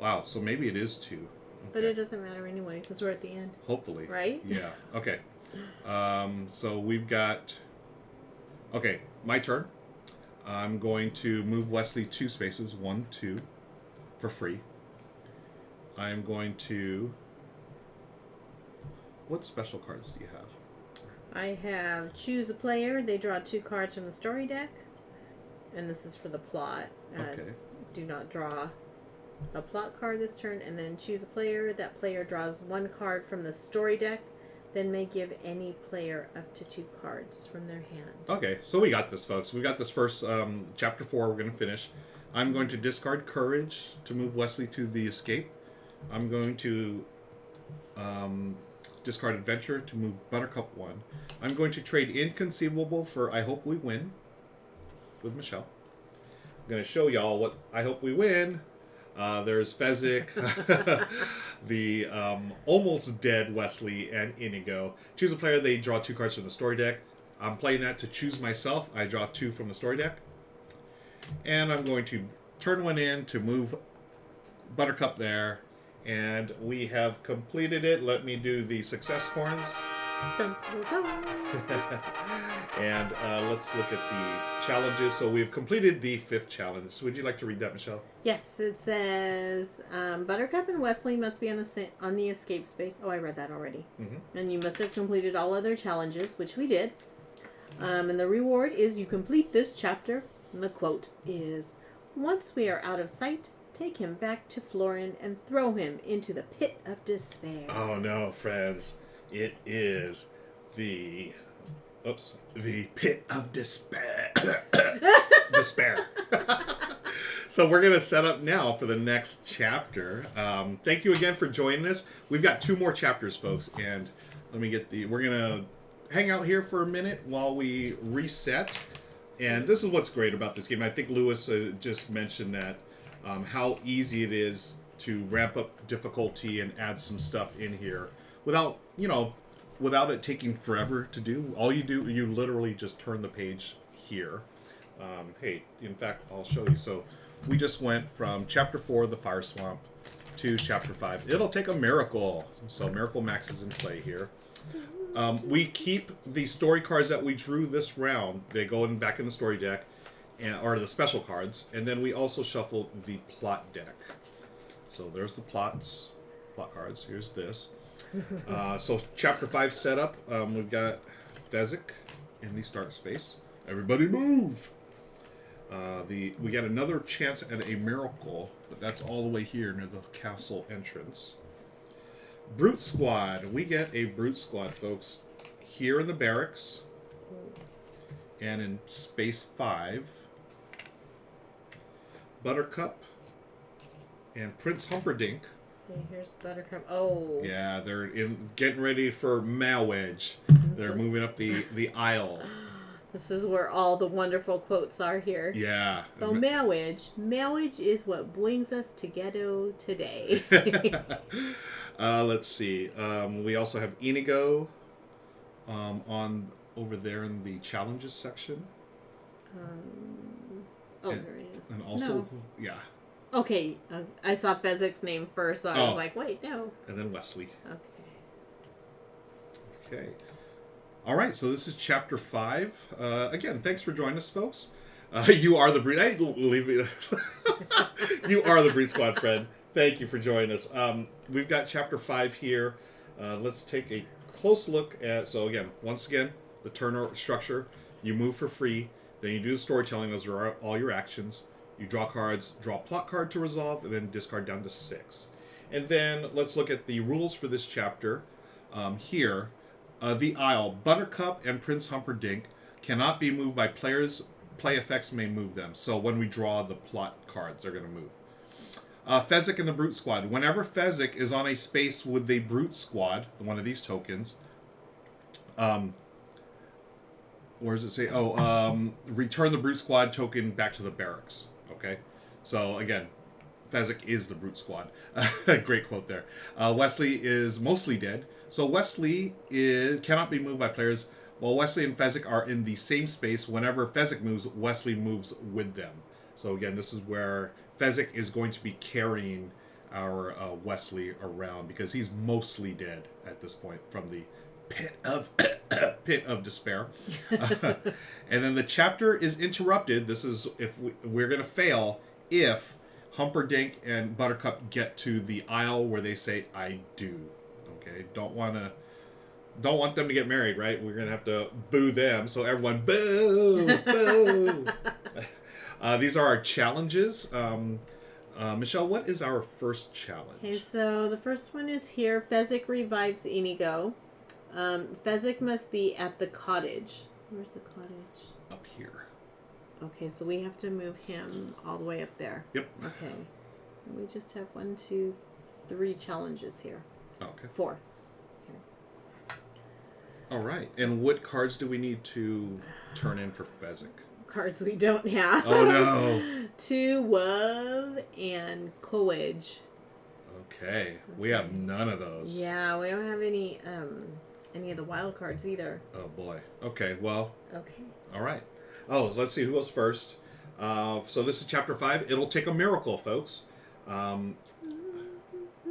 Wow, so maybe it is 2. Okay. But it doesn't matter anyway, because we're at the end. Hopefully. Right? Yeah, okay. So we've got... Okay, my turn. I'm going to move Wesley 2 spaces, 1, 2, for free. I'm going to... What special cards do you have? I have choose a player. They draw 2 cards from the story deck. And this is for the plot. Okay. Do not draw a plot card this turn. And then choose a player. That player draws 1 card from the story deck. Then may give any player up to 2 cards from their hand. Okay, so we got this, folks. We got this first chapter 4 we're going to finish. I'm going to discard Courage to move Wesley to the escape. I'm going to discard Adventure to move Buttercup 1. I'm going to trade Inconceivable for I Hope We Win with Michelle. going to show y'all what I hope we win. There's Fezzik, the almost dead Wesley, and Inigo. Choose a player. They draw 2 cards from the story deck. I'm playing that to choose myself. I draw 2 from the story deck. And I'm going to turn 1 in to move Buttercup there. And we have completed it. Let me do the success horns. Dun, dun, dun. And let's look at the challenges. So we've completed the 5th challenge. So would you like to read that, Michelle? Yes, it says Buttercup and Wesley must be on the escape space. Oh, I read that already. Mm-hmm. And you must have completed all other challenges, which we did. And the reward is you complete this chapter. And the quote is, "Once we are out of sight, take him back to Florin and throw him into the pit of despair." Oh no, friends. It is the pit of despair. Despair. So we're going to set up now for the next chapter. Thank you again for joining us. We've got 2 more chapters, folks, and we're going to hang out here for a minute while we reset. And this is what's great about this game. I think Lewis just mentioned that how easy it is to ramp up difficulty and add some stuff in here without it taking forever to do. All you do, you literally just turn the page here. Hey, in fact, I'll show you. So we just went from Chapter 4, the Fire Swamp, to Chapter 5. It'll take a miracle. So Miracle Max is in play here. We keep the story cards that we drew this round. They go back in the story deck, or the special cards. And then we also shuffle the plot deck. So there's the plot cards. Here's this. So Chapter 5 setup. We've got Fezzik in the start space. Everybody move! We got another chance at a miracle, but that's all the way here near the castle entrance. Brute Squad. We get a Brute Squad, folks, here in the barracks and in space 5. Buttercup and Prince Humperdinck. Okay, here's Buttercup. Oh. Yeah, they're getting ready for Mowedge. They're moving up the aisle. This is where all the wonderful quotes are here. Yeah. So Mowedge is what brings us together today. Let's see. We also have Inigo on over there in the challenges section. There he is. And also, yeah. Okay, I saw Fezzik's name first, so I was like, wait, no. And then Wesley. Okay. All right, so this is Chapter 5. Again, thanks for joining us, folks. You are the Breed... Hey, leave me... You are the Breed Squad, friend. Thank you for joining us. We've got Chapter 5 here. Let's take a close look at... So again, once again, the turn structure. You move for free. Then you do the storytelling. Those are all your actions. You draw cards, draw a plot card to resolve, and then discard down to 6. And then let's look at the rules for this chapter. Here, the Isle, Buttercup and Prince Humperdinck cannot be moved by players. Play effects may move them. So when we draw the plot cards, they're going to move. Fezzik and the Brute Squad. Whenever Fezzik is on a space with the Brute Squad, one of these tokens, where does it say? Return the Brute Squad token back to the barracks. Okay, so again, Fezzik is the Brute Squad. Great quote there. Wesley is mostly dead. So Wesley cannot be moved by players. While Wesley and Fezzik are in the same space, whenever Fezzik moves, Wesley moves with them. So again, this is where Fezzik is going to be carrying our Wesley around because he's mostly dead at this point from the pit of despair. And then the chapter is interrupted. This is if we're going to fail if Humperdinck and Buttercup get to the aisle where they say "I do." Okay, don't want them to get married, right? We're gonna have to boo them. So everyone, boo, boo. These are our challenges. Michelle, what is our first challenge? Okay, so the first one is here. Fezzik revives Inigo. Fezzik must be at the cottage. Where's the cottage? Up here. Okay, so we have to move him all the way up there. Yep. Okay. We just have 1, 2, 3 challenges here. Okay. 4. Okay. All right. And what cards do we need to turn in for Fezzik? cards we don't have. Oh, no. 2 love and courage. Okay. We have none of those. Yeah, we don't have any of the wild cards either. Oh, boy. Okay, well. Okay. All right. Oh, let's see who goes first. So this is chapter 5. It'll take a miracle, folks.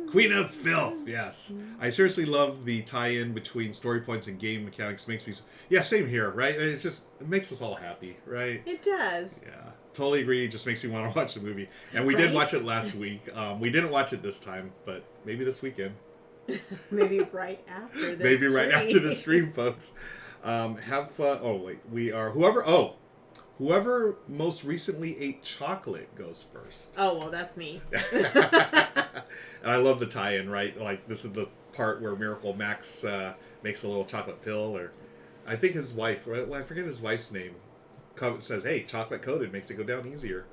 Queen of Filth, yes. I seriously love the tie-in between story points and game mechanics. Makes me... Yeah, same here, right? It makes us all happy, right? It does. Yeah, totally agree. It just makes me want to watch the movie. And we did watch it last week. We didn't watch it this time, but maybe this weekend. Maybe right after this Maybe right stream. after the stream, folks. Have fun. Oh, wait. We are... Whoever most recently ate chocolate goes first. Oh, well, that's me. And I love the tie-in, right? Like, this is the part where Miracle Max makes a little chocolate pill, or I think his wife, well, I forget his wife's name, says, hey, chocolate coated makes it go down easier.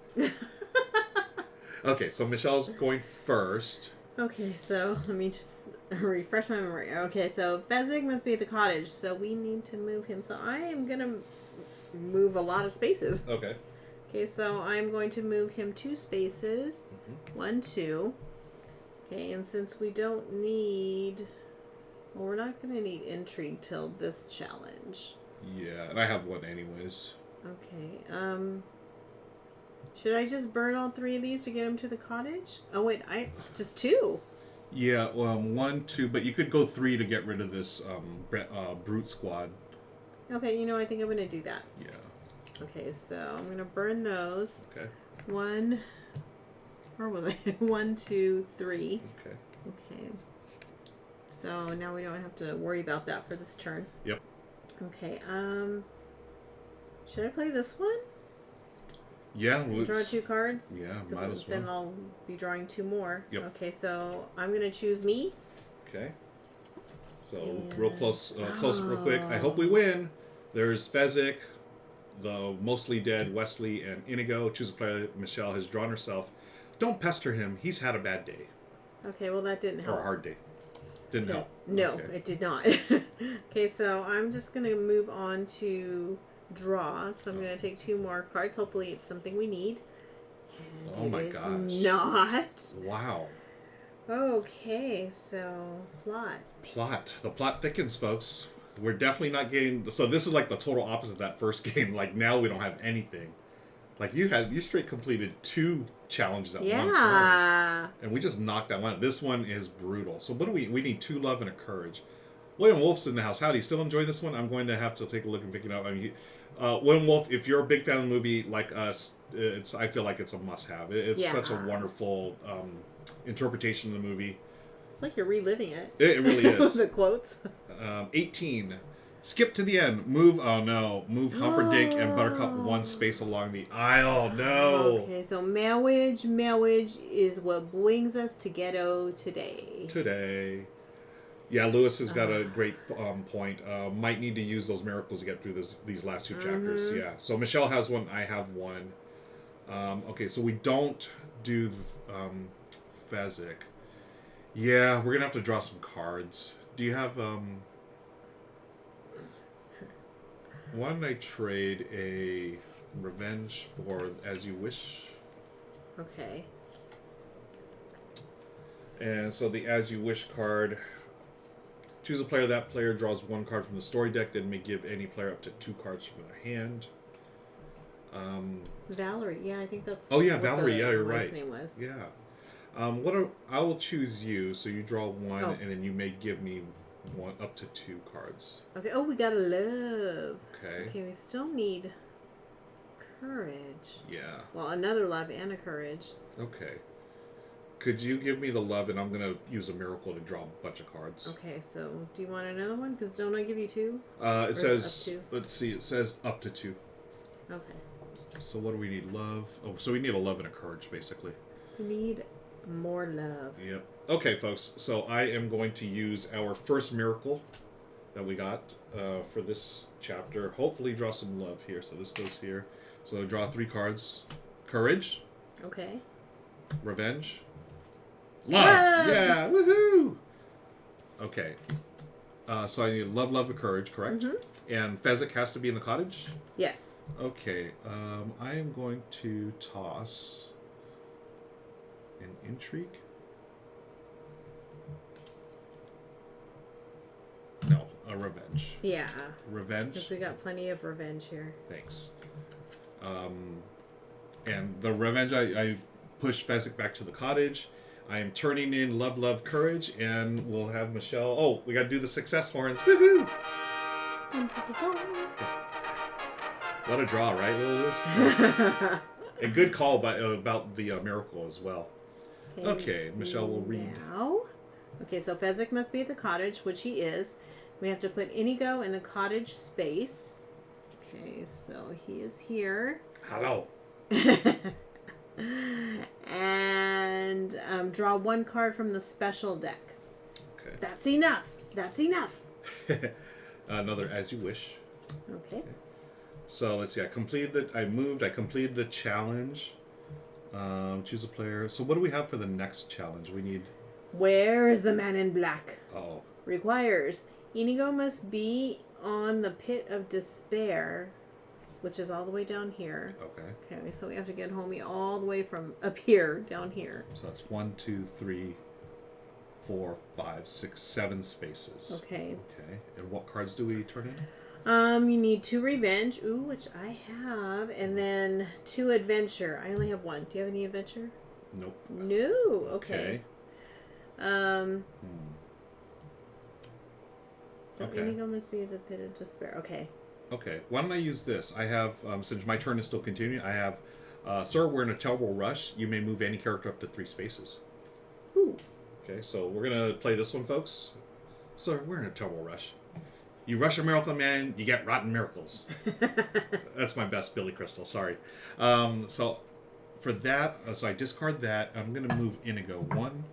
Okay, so Michelle's going first. Okay, so let me just refresh my memory. Okay, so Fezzik must be at the cottage, so we need to move him. So I am going to move a lot of spaces. Okay. Okay, so I'm going to move him 2 spaces. 1, 2. Okay, and since we don't need... Well, we're not going to need intrigue till this challenge. Yeah, and I have one anyways. Okay, should I just burn all 3 of these to get him to the cottage? Oh, wait, just 2. Yeah, 1, 2, but you could go 3 to get rid of this brute squad. Okay, I think I'm going to do that. Yeah. Okay, so I'm going to burn those. Okay. 1, where was I? 1, 2, 3. Okay. Okay. So now we don't have to worry about that for this turn. Yep. Okay, should I play this one? Yeah. Draw 2 cards? Yeah, 'Cause might as well. Then I'll be drawing 2 more. Yep. Okay, so I'm going to choose me. Okay. So, And... real close real quick. I hope we win. There's Fezzik, the mostly dead Wesley, and Inigo. Choose a player Michelle has drawn herself. Don't pester him. He's had a bad day. Okay, well that didn't help. Or a hard day. Didn't help. No, Okay. it did not. Okay, so I'm just going to move on to draw. So I'm going to take 2 more cards. Hopefully it's something we need. And Oh my it is gosh. not. Wow. Okay, so plot. The plot thickens, folks. We're definitely not getting... So this is like the total opposite of that first game. Like, now we don't have anything. Like, you straight completed 2 challenges at one time. And we just knocked that one out. This one is brutal. So what do we need 2 love and a courage. William Wolf's in the house. Howdy, still enjoy this one? I'm going to have to take a look and pick it up. I mean, William Wolf, if you're a big fan of the movie like us, I feel like it's a must-have. It's such a wonderful interpretation of the movie. It's like you're reliving it. It really is. The quotes. 18. Skip to the end. Move Humperdinck and Buttercup 1 space along the aisle. No. Okay, so marriage is what brings us together today. Yeah, Lewis has got a great point. Might need to use those miracles to get through these last 2 chapters. Yeah. So Michelle has one. I have one. Okay, so we don't do Fezzik. Yeah, we're gonna have to draw some cards. Do you have why don't I trade a revenge for As You Wish? Okay. And so the As You Wish card, choose a player. That player draws 1 card from the story deck, then may give any player up to 2 cards from their hand. Valerie, yeah, I think that's... Oh yeah, what Valerie, yeah, you're wife's right. name was. Yeah. I will choose you, so you draw 1, and then you may give me 1 up to 2 cards. Okay, oh, we got a love. Okay. Okay, we still need courage. Yeah. Well, another love and a courage. Okay. Could you give me the love, and I'm going to use a miracle to draw a bunch of cards. Okay, so do you want another one? Because don't I give you 2? It says, up to? let's see, it says up to 2. Okay. So what do we need? Love? Oh, so we need a love and a courage, basically. We need more love. Yep. Okay, folks, so I am going to use our first miracle that we got for this chapter. Hopefully draw some love here. So this goes here. So draw 3 cards. Courage. Okay. Revenge. Love! Yeah! Woohoo! Okay. So I need love, love, and courage, correct? Mm-hmm. And Fezzik has to be in the cottage? Yes. Okay. I am going to toss an intrigue. No, a revenge. Yeah. Revenge. Because we got plenty of revenge here. Thanks. And the revenge, I push Fezzik back to the cottage. I am turning in love, love, courage, and we'll have Michelle. Oh, we got to do the success horns. Woohoo! What a draw, right, Little Liz? A good call about the miracle as well. Okay, Michelle will read. Now. Okay, so Fezzik must be at the cottage, which he is. We have to put Inigo in the cottage space. Okay, so he is here. Hello. And draw one card from the special deck. Okay. That's enough. That's enough. Another as you wish. Okay. So let's see. I completed it. I moved. I completed the challenge. Choose a player. So what do we have for the next challenge? We need. Where is the man in black? Oh. Requires Inigo must be on the pit of despair, which is all the way down here. Okay. Okay, so we have to get homie all the way from up here down here. So that's 1, 2, 3, 4, 5, 6, 7 spaces. Okay. Okay. And what cards do we turn in? You need 2 revenge, which I have, and then 2 adventure. I only have 1. Do you have any adventure? Nope. No. Okay. So Okay. Inigo must be at the pit of despair. Okay. Okay. Why don't I use this? I have, since my turn is still continuing, I have, Sir, we're in a terrible rush. You may move any character up to 3 spaces. Ooh. Okay, so we're going to play this one, folks. Sir, we're in a terrible rush. You rush a miracle man, you get rotten miracles. That's my best Billy Crystal, sorry. So for that, so I discard that. I'm going to move Inigo. 1,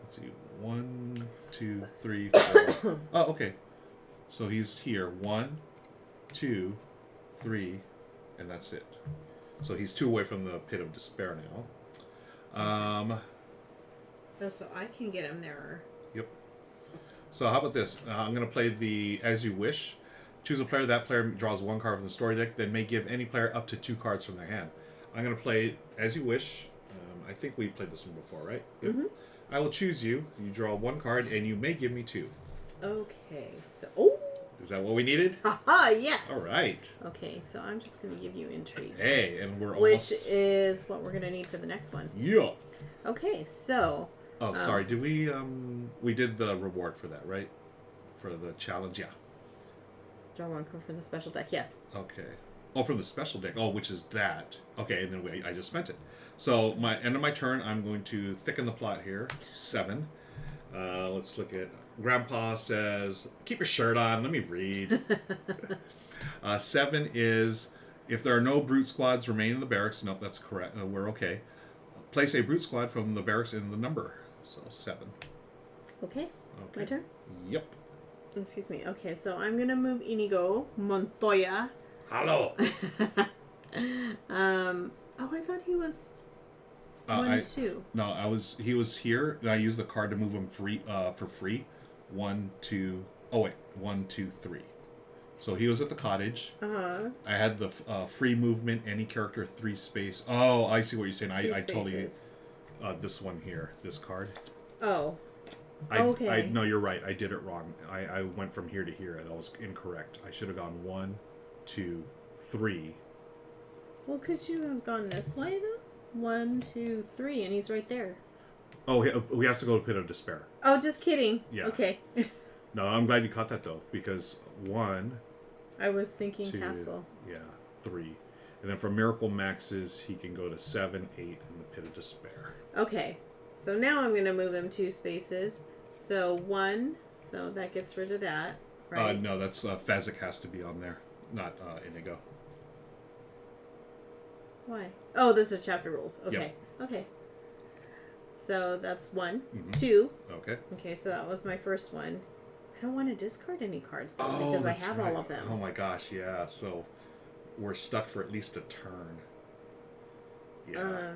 let's see, 1, 2, 3, 4. Oh, okay. So he's here. 1, 2, 3, and that's it. So he's 2 away from the pit of despair now. So I can get him there. Yep. So how about this? I'm going to play the As You Wish. Choose a player. That player draws 1 card from the story deck. Then may give any player up to 2 cards from their hand. I'm going to play As You Wish. I think we played this one before, right? Yep. Mm-hmm. I will choose you. You draw 1 card, and you may give me 2. Okay. So, oh. Is that what we needed? Haha, yes. All right. Okay, so I'm just going to give you intrigue. Hey, and we're Which almost... is what we're going to need for the next one. Yeah. Okay, so... Oh, sorry. Did we... we did the reward for that, right? For the challenge? Yeah. Draw 1 card from the special deck. Yes. Okay. Oh, from the special deck. Oh, which is that. Okay, and then I just spent it. So, my end of my turn, I'm going to thicken the plot here. 7. Let's look at... Grandpa says, keep your shirt on. Let me read. 7 is, if there are no brute squads remain in the barracks. Nope, that's correct. We're okay. Place a brute squad from the barracks in the number. So 7. Okay. My turn? Yep. Excuse me. Okay, so I'm going to move Inigo Montoya. Hello. Oh, I thought he was 1, 2. No, he was here. And I used the card to move him free for free. 1, 2. Oh wait, 1, 2, 3. So he was at the cottage. Uh-huh. I had the free movement, any character 3 space. Oh, I see what you're saying. I totally this one here, this card. Oh. Okay. No, you're right. I did it wrong. I went from here to here, and that was incorrect. I should have gone 1, 2, 3. Well, could you have gone this way though? 1, 2, 3, and he's right there. Oh, we have to go to Pit of Despair. Oh, just kidding. Yeah. Okay. No, I'm glad you caught that though, because 1. I was thinking 2, castle. Yeah, 3. And then for Miracle Maxes, he can go to 7, 8, and the Pit of Despair. Okay. So now I'm going to move him 2 spaces. So 1. So that gets rid of that, right? No, that's Fezzik has to be on there, not Inigo. Why? Oh, this is chapter rules. Okay. Yep. Okay. So that's 1. Mm-hmm. 2. Okay. Okay, so that was my first one. I don't want to discard any cards though, Oh, because I that's have right. all of them. Oh my gosh, yeah. So we're stuck for at least a turn. Yeah.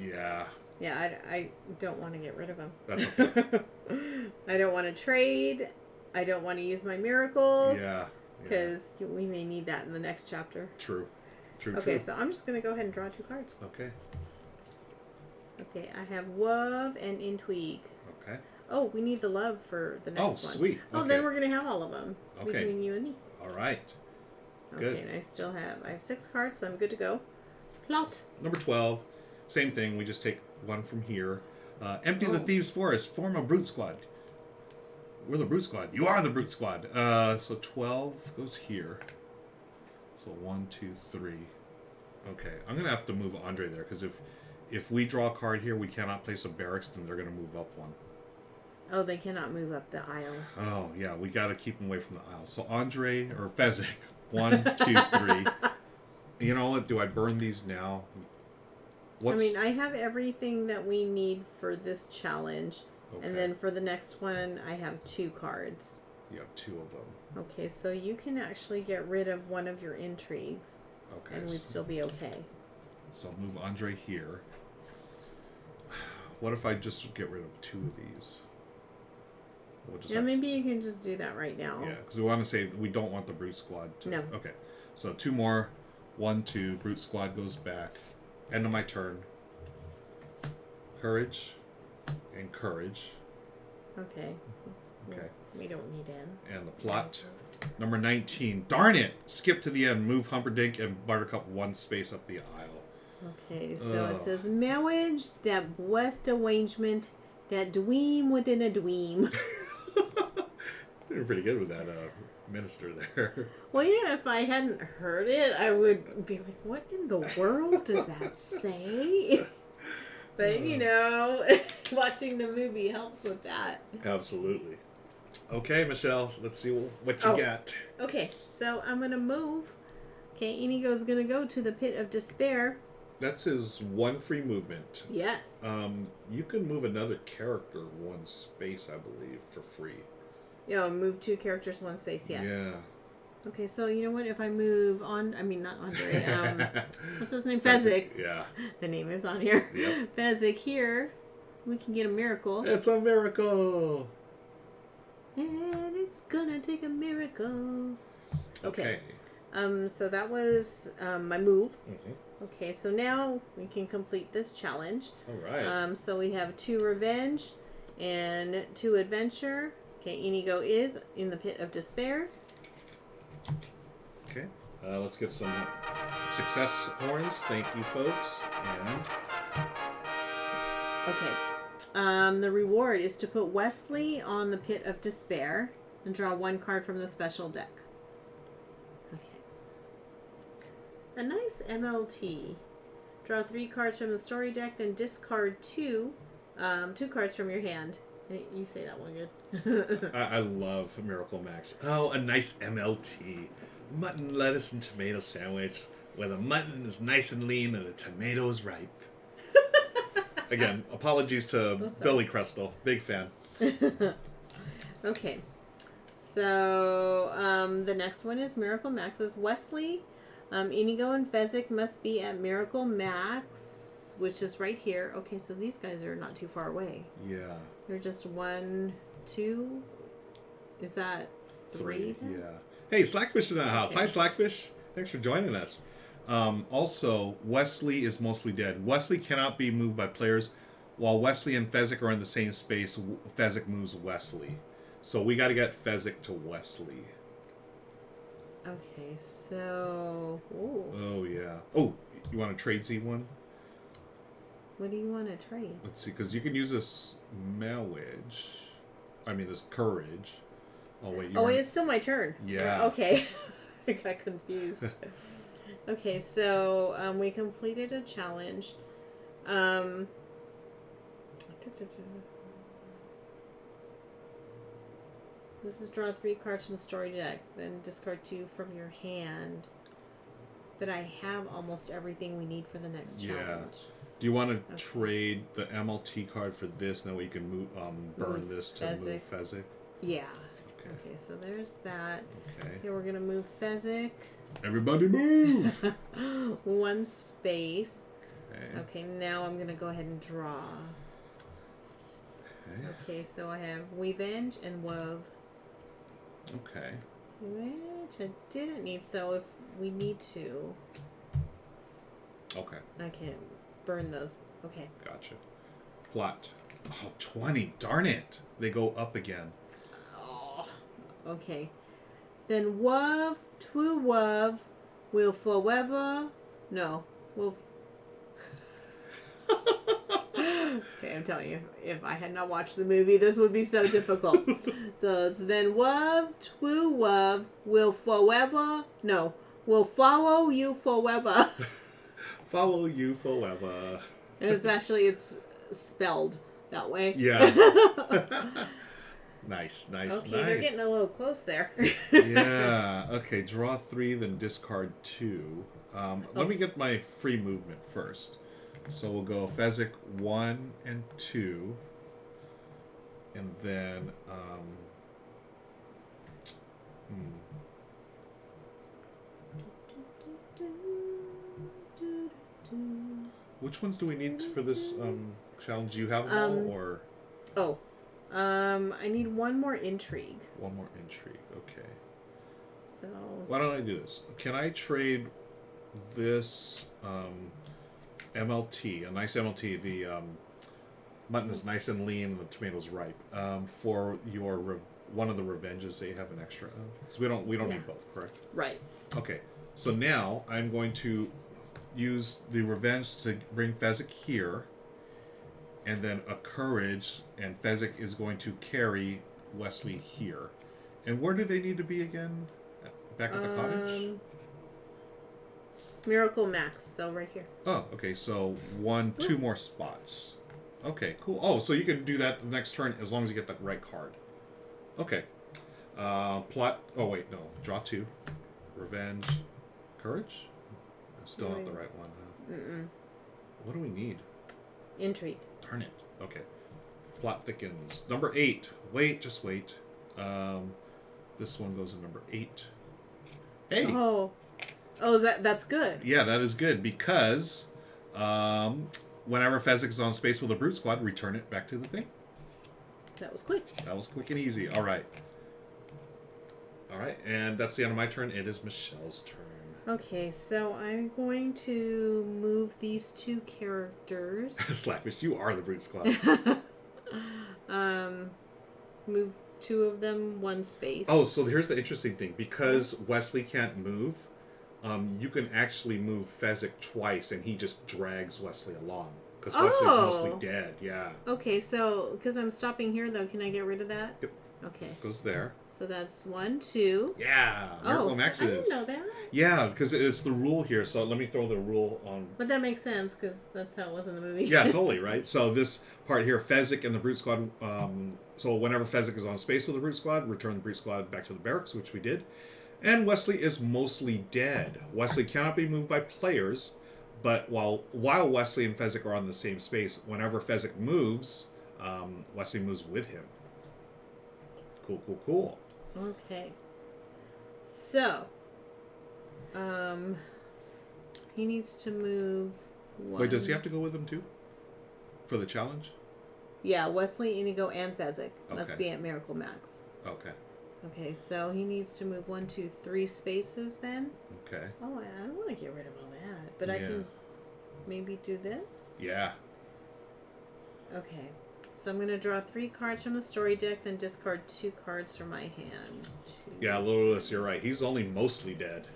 Yeah. Yeah, I don't want to get rid of him. That's okay. I don't want to trade. I don't want to use my miracles. Yeah. Because we may need that in the next chapter. True. Okay, so I'm just going to go ahead and draw 2 cards. Okay. Okay, I have Wove and Intrigue. Okay. Oh, we need the love for the next one. Oh, sweet. Oh, Okay. then we're going to have all of them. Okay. Between you and me. All right. Okay, Good. and I have 6 cards, so I'm good to go. Plot. Number 12. Same thing. We just take one from here. Empty the Thieves' Forest. Form a Brute Squad. We're the Brute Squad. You are the Brute Squad. So 12 goes here. So 1, 2, 3. Okay. I'm going to have to move Andre there, because if we draw a card here, we cannot place a barracks, then they're going to move up one. Oh, they cannot move up the aisle. Oh, yeah. We got to keep them away from the aisle. So Andre, or Fezzik. 1, 2, 3. You know what? Do I burn these now? I have everything that we need for this challenge. Okay. And then for the next one, I have 2 cards. You have 2 of them. Okay, so you can actually get rid of one of your intrigues. Okay. And we'd still be okay. So I'll move Andre here. What if I just get rid of 2 of these? We'll just maybe you can just do that right now. Yeah, because we want to say we don't want the Brute Squad to... No. Okay. So 2 more. 1, 2. Brute Squad goes back. End of my turn. Courage. And courage. Okay. Okay. We don't need him. And the plot. Number 19. Darn it! Skip to the end. Move Humperdinck and Buttercup 1 space up the aisle. Okay, so it says marriage, that west arrangement, that dweem within a dweem. You're pretty good with that minister there. Well, if I hadn't heard it, I would be like, what in the world does that say? But, watching the movie helps with that. Absolutely. Okay, Michelle, let's see what you got. Okay, so I'm going to move. Okay, Inigo's going to go to the Pit of Despair. That's his 1 free movement. Yes. You can move another character 1 space, I believe, for free. Yeah, move 2 characters 1 space, yes. Yeah. Okay, so you know what? If I move on, not Andre, what's his name? Fezzik. Yeah. The name is on here. Yep. Fezzik here, we can get a miracle. It's a miracle! And it's gonna take a miracle. Okay. So that was my move. Mm-hmm. Okay, so now we can complete this challenge. All right. So we have 2 revenge and 2 adventure. Okay, Inigo is in the Pit of Despair. Okay. Let's get some success horns. Thank you, folks. And Okay. The reward is to put Wesley on the Pit of Despair and draw 1 card from the special deck. Okay. A nice MLT. Draw 3 cards from the story deck, then discard 2 cards from your hand. You say that one good. I love Miracle Max. Oh, a nice MLT. Mutton, lettuce, and tomato sandwich where the mutton is nice and lean and the tomato is ripe. Again, apologies to Billy Crystal. Big fan. Okay. So, the next one is Miracle Max's Wesley. Inigo and Fezzik must be at Miracle Max, which is right here. Okay, so these guys are not too far away. Yeah. They're just 1, 2. Is that 3? Yeah. Hey, Slackfish is in the house. Okay. Hi, Slackfish. Thanks for joining us. Also, Wesley is mostly dead. Wesley cannot be moved by players. While Wesley and Fezzik are in the same space, Fezzik moves Wesley. So we got to get Fezzik to Wesley. Okay, so... Ooh. Oh, yeah. Oh, you want to trade Z1? What do you want to trade? Let's see, because you can use this this courage. Oh, wait. It's still my turn. Yeah. Okay. I got confused. Okay, so we completed a challenge. This is draw 3 cards from the story deck, then discard 2 from your hand. But I have almost everything we need for the next challenge. Do you want to trade the MLT card for this? Now we can move, burn this to move Fezzik? Yeah. Okay, so there's that. Okay. Here we're going to move Fezzik. Everybody move! 1 space. Okay, now I'm gonna go ahead and draw. Okay. Okay, so I have Revenge and Wove. Okay. Which I didn't need, so if we need to, Okay. I can burn those. Okay. Gotcha. Plot. Oh, 20. Darn it. They go up again. Oh, okay. Then Wove, True Wove, will forever. No, will. Okay, I'm telling you, if I had not watched the movie, this would be so difficult. So it's then Wove, True Wove, will forever. No, will follow you forever. Follow you forever. And it's spelled that way. Yeah. Nice. Okay, nice. they're getting a little close there. Yeah. Okay, draw 3, then discard 2. Let me get my free movement first. So we'll go Fezzik 1 and 2. And then... Which ones do we need for this challenge? Do you have them all, or... Oh. I need one more intrigue. One more intrigue, okay. So... Why don't I do this? Can I trade this MLT, a nice MLT, the mutton is nice and lean and the tomato's ripe, for your one of the revenges that you have an extra of? Because we don't need both, correct? Right. Okay, so now I'm going to use the revenge to bring Fezzik here, and then a courage, and Fezzik is going to carry Wesley here. And where do they need to be again? Back at the cottage? Miracle Max, so right here. Oh, okay, so 2 more spots. Okay, cool. Oh, so you can do that the next turn as long as you get the right card. Okay. Plot. Oh, wait, no. Draw 2. Revenge. Courage? Still not the right one, huh? Mm-mm. What do we need? Intrigue. Darn it. Okay. Plot thickens. Number 8. Wait, just wait. This one goes in number 8. Hey! Oh, that's good. Yeah, that is good because whenever Fezzik is on space with a brute squad, return it back to the thing. That was quick. That was quick and easy. All right, and that's the end of my turn. It is Michelle's turn. Okay, so I'm going to move these 2 characters. Slapfish, you are the brute squad. Move 2 of them 1 space. Oh, so here's the interesting thing. Because Wesley can't move, you can actually move Fezzik twice, and he just drags Wesley along. Because Wesley's mostly dead, yeah. Okay, so, because I'm stopping here, though, can I get rid of that? Yep. Okay. Goes there. So that's 1, 2. Yeah. Miracle Maxes. I didn't know that. Yeah, because it's the rule here. So let me throw the rule on. But that makes sense, because that's how it was in the movie. Yeah, totally, right? So this part here, Fezzik and the Brute Squad. So whenever Fezzik is on space with the Brute Squad, return the Brute Squad back to the barracks, which we did. And Wesley is mostly dead. Wesley cannot be moved by players, but while Wesley and Fezzik are on the same space, whenever Fezzik moves, Wesley moves with him. Cool. Okay. So, he needs to move 1. Wait, does he have to go with him too? For the challenge? Yeah, Wesley, Inigo, and Fezzik must Okay. be at Miracle Max. Okay. Okay, so he needs to move 1, 2, 3 spaces then. Okay. Oh, I don't want to get rid of all that, but I Yeah. can maybe do this. Yeah. Okay, so I'm going to draw 3 cards from the story deck, then discard 2 cards from my hand. 2. Yeah, Lewis, you're right. He's only mostly dead.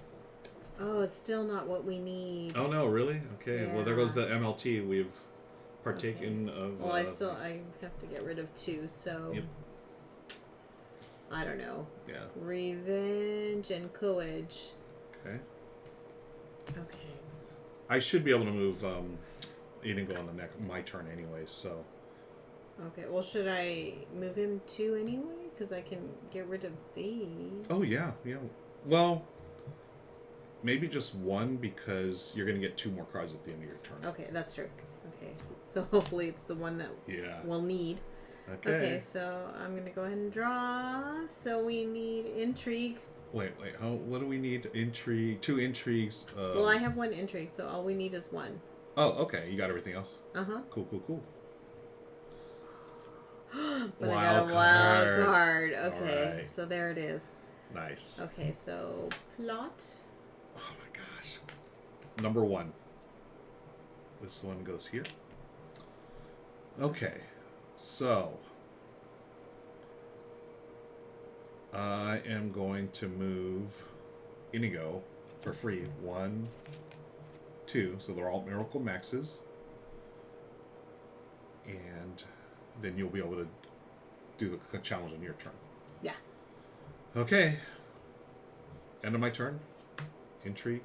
Oh, it's still not what we need. Oh no, really? Okay. Well, there goes Yeah. the MLT. We've partaken of. Well, I have to get rid of 2, so. Yep. I don't know. Yeah. Revenge and Courage. Okay. Okay. I should be able to move Inigo on my turn anyway. So. Okay. Well, should I move him 2 anyway? Because I can get rid of these. Oh yeah. Well, maybe just 1 because you're gonna get 2 more cards at the end of your turn. Okay, that's true. Okay. So hopefully it's the one that we'll need. Okay, so I'm going to go ahead and draw. So we need intrigue. Wait. What do we need? Intrigue. 2 intrigues. Well, I have 1 intrigue, so all we need is 1. Oh, okay. You got everything else. Uh-huh. Cool. But I got a wild card. Okay, Right. so there it is. Nice. Okay, so plot. Oh my gosh. Number 1. This one goes here. Okay. So I am going to move Inigo for free. 1, 2. So they're all Miracle Maxes. And then you'll be able to do the challenge on your turn. Yeah. Okay. End of my turn. Intrigue.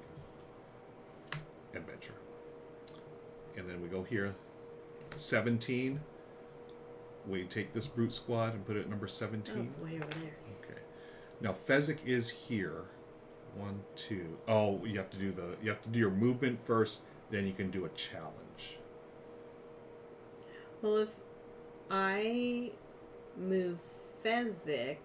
Adventure. And then we go here. 17. We take this brute squad and put it at number 17. Oh, it's way over there. Okay. Now Fezzik is here. 1, 2. Oh, you have to do your movement first, then you can do a challenge. Well, if I move Fezzik,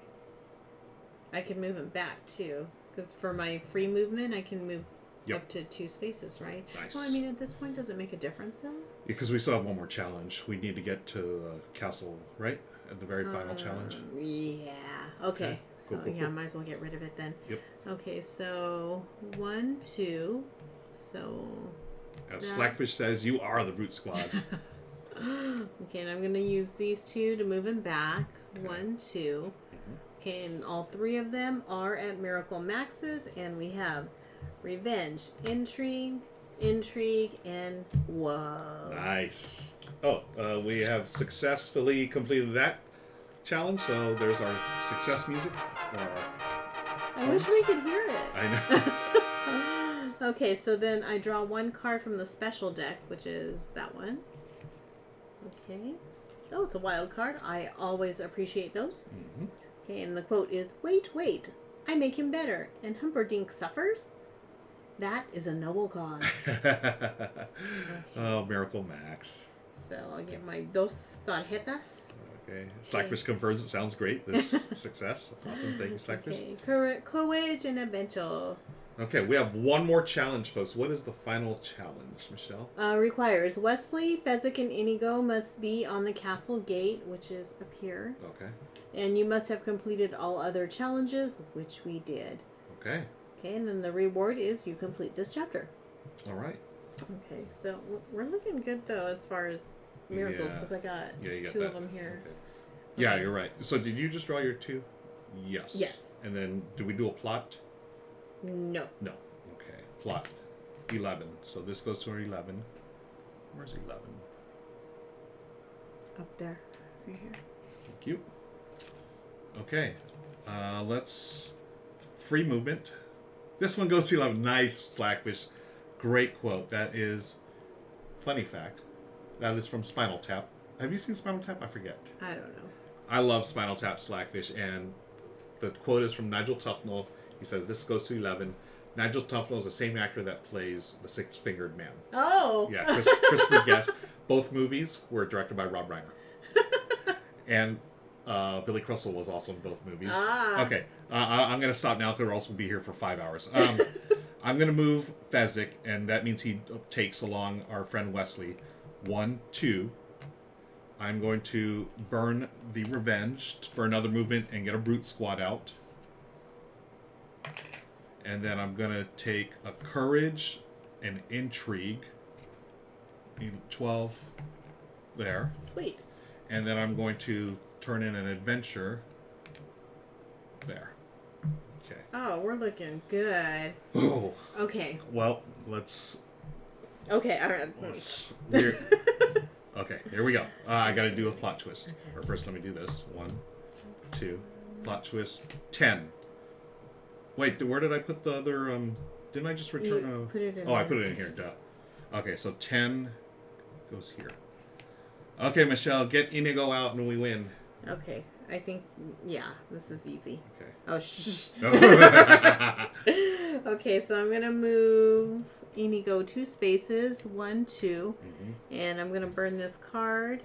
I can move him back too. Because for my free movement, I can move up to 2 spaces, right? Nice. Well, I mean, at this point, does it make a difference though? Because we still have one more challenge. We need to get to the castle, right? At the very final challenge. Yeah. Okay. Cool, So cool, yeah, cool. might as well get rid of it then. Yep. Okay, so 1, 2. So. As Slackfish says, you are the brute squad. Okay, and I'm going to use these 2 to move him back. Okay. 1, 2. Okay, and all 3 of them are at Miracle Maxes, and we have Revenge, Intrigue, and Whoa. Nice. Oh, we have successfully completed that challenge, so there's our success music. I wish we could hear it. I know. Okay, so then I draw 1 card from the special deck, which is that one. Okay. Oh, it's a wild card. I always appreciate those. Mm-hmm. Okay, and the quote is, "Wait, I make him better, and Humperdinck suffers? That is a noble cause." Oh, Miracle Max. So I'll get my dos tarjetas. Okay. Slackfish confirms it sounds great. This success. Awesome. Thank you, Slackfish. Okay, courage and adventure. Okay, we have one more challenge, folks. What is the final challenge, Michelle? Requires Wesley, Fezzik, and Inigo must be on the castle gate, which is up here. Okay. And you must have completed all other challenges, which we did. Okay. Okay, and then the reward is you complete this chapter. All right. Okay, so we're looking good, though, as far as miracles, because I got you got 2 that. of them here. Okay. Yeah, you're right. So did you just draw your 2? Yes. Yes. And then did we do a plot? No. No. Okay. Plot. 11. So this goes to our 11. Where's 11? Up there. Right here. Thank you. Okay. Let's... Free movement. This one goes to 11. Nice, Slackfish. Great quote. That is... Funny fact. That is from Spinal Tap. Have you seen Spinal Tap? I forget. I don't know. I love Spinal Tap, Slackfish, and the quote is from Nigel Tufnell. He says, this goes to 11. Nigel Tufnell is the same actor that plays the Six-Fingered Man. Oh! Yeah, Christopher Guest. Both movies were directed by Rob Reiner. And Billy Crystal was also in both movies. Ah. Okay, I'm going to stop now because we're also going to be here for 5 hours. I'm going to move Fezzik, and that means he takes along our friend Wesley. 1, 2. I'm going to burn the Revenge for another movement and get a Brute Squad out. And then I'm going to take a Courage and Intrigue. 12 there. Sweet. And then I'm going to turn in an Adventure there. Okay. Oh, we're looking good. Oh. Okay. Well, let's... Okay, all right. Okay, here we go. I got to do a plot twist. Or first, let me do this. 1, 2, plot twist, 10. Wait, where did I put the other? Didn't I just return You a? put it in I there. put it in here. Duh. Okay, so 10 goes here. Okay, Michelle, get Inigo out and we win. Okay, I think, yeah, this is easy. Okay. Oh, shh. Okay, so I'm going to move Inigo 2 spaces, 1, 2, and I'm going to burn this card.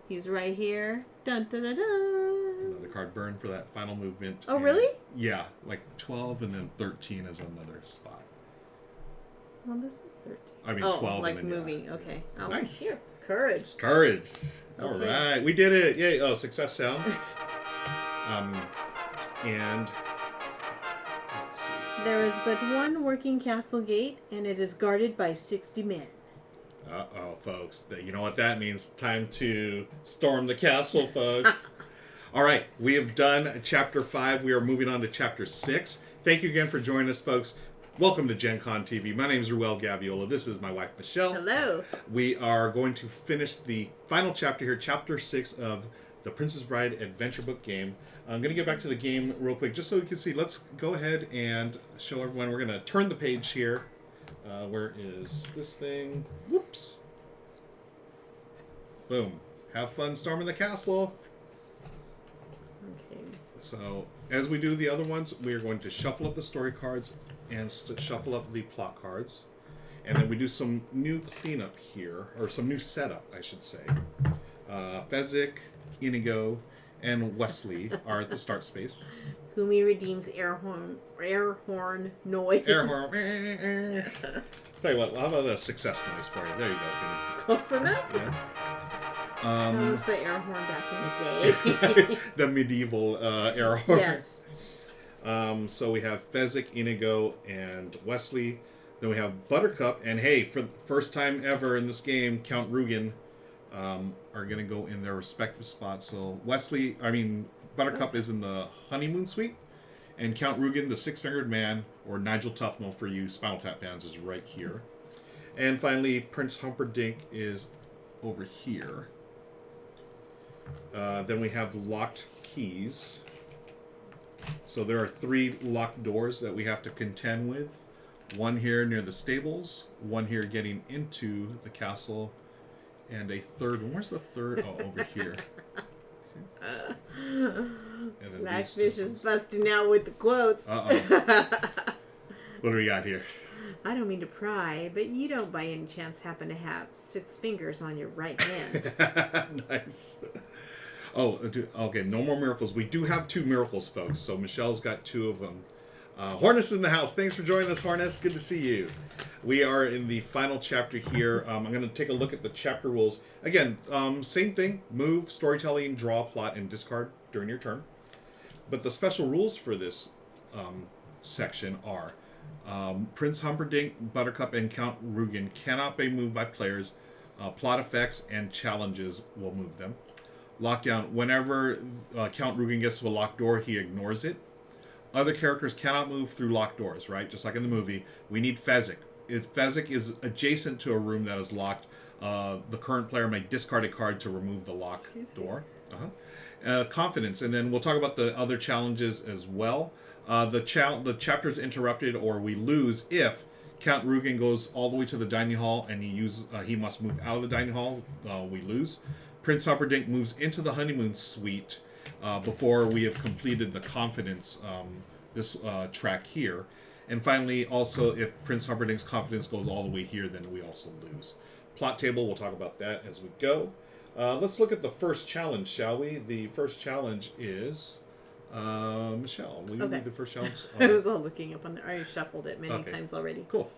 He's right here. Dun, dun, dun, dun. Another card burn for that final movement. Oh, and- really? Yeah, like 12 and then 13 is another spot. Well, this is 13. I mean, oh, 12. like and then, moving. Okay. Oh, Nice. Here. Courage. Courage. All Okay. right. We did it. Yay. Oh, success sound. And let's see. There is but one working castle gate, and it is guarded by 60 men. Uh-oh, folks. You know what that means. Time to storm the castle, folks. All right. We have done Chapter 5. We are moving on to Chapter 6. Thank you again for joining us, folks. Welcome to Gen Con TV. My name is Ruel Gaviola. This is my wife, Michelle. Hello. We are going to finish the final chapter here, Chapter 6 of the Princess Bride Adventure Book game. I'm going to get back to the game real quick, just so you can see. Let's go ahead and show everyone. We're going to turn the page here. Where is this thing? Whoops. Boom. Have fun storming the castle. Okay. So, as we do the other ones, we are going to shuffle up the story cards and shuffle up the plot cards. And then we do some new cleanup here, or some new setup, I should say. Fezzik, Inigo, and Wesley are at the start space. Kumi redeems air horn noise. Air horn. Tell you what, how about a success noise for you? There you go. Close enough. Yeah. That was the air horn back in the day. The medieval air horn. Yes. So we have Fezzik, Inigo, and Wesley. Then we have Buttercup, and hey, for the first time ever in this game, Count Rugen are going to go in their respective spots. So Buttercup is in the honeymoon suite, and Count Rugen, the six-fingered man, or Nigel Tufnell for you Spinal Tap fans, is right here. And finally, Prince Humperdinck is over here. Then we have locked keys. So there are 3 locked doors that we have to contend with. One here near the stables, one here getting into the castle, and a third one. Where's the third? Oh, over here. Slackfish is busting out with the quotes. Uh-oh. What do we got here? I don't mean to pry, but you don't by any chance happen to have 6 fingers on your right hand. Nice. Oh, okay, no more miracles. We do have 2 miracles, folks, so Michelle's got 2 of them. Hornus in the house. Thanks for joining us, Hornus. Good to see you. We are in the final chapter here. I'm going to take a look at the chapter rules. Again, same thing. Move, storytelling, draw, plot, and discard during your turn. But the special rules for this section are Prince Humperdinck, Buttercup, and Count Rugen cannot be moved by players. Plot effects and challenges will move them. Lockdown. Whenever Count Rugen gets to a locked door, he ignores it. Other characters cannot move through locked doors, right? Just like in the movie. We need Fezzik. Fezzik is adjacent to a room that is locked. The current player may discard a card to remove the locked door. Confidence. And then we'll talk about the other challenges as well. The chapter is interrupted or we lose if Count Rugen goes all the way to the dining hall and he must move out of the dining hall. We lose. Prince Humperdinck moves into the honeymoon suite before we have completed the confidence this track here. And finally, also, if Prince Humperdinck's confidence goes all the way here, then we also lose. Plot table, we'll talk about that as we go. Let's look at the first challenge, shall we? The first challenge is... Michelle, will you read the first challenge? I was all looking up on there. I shuffled it many times already. Cool.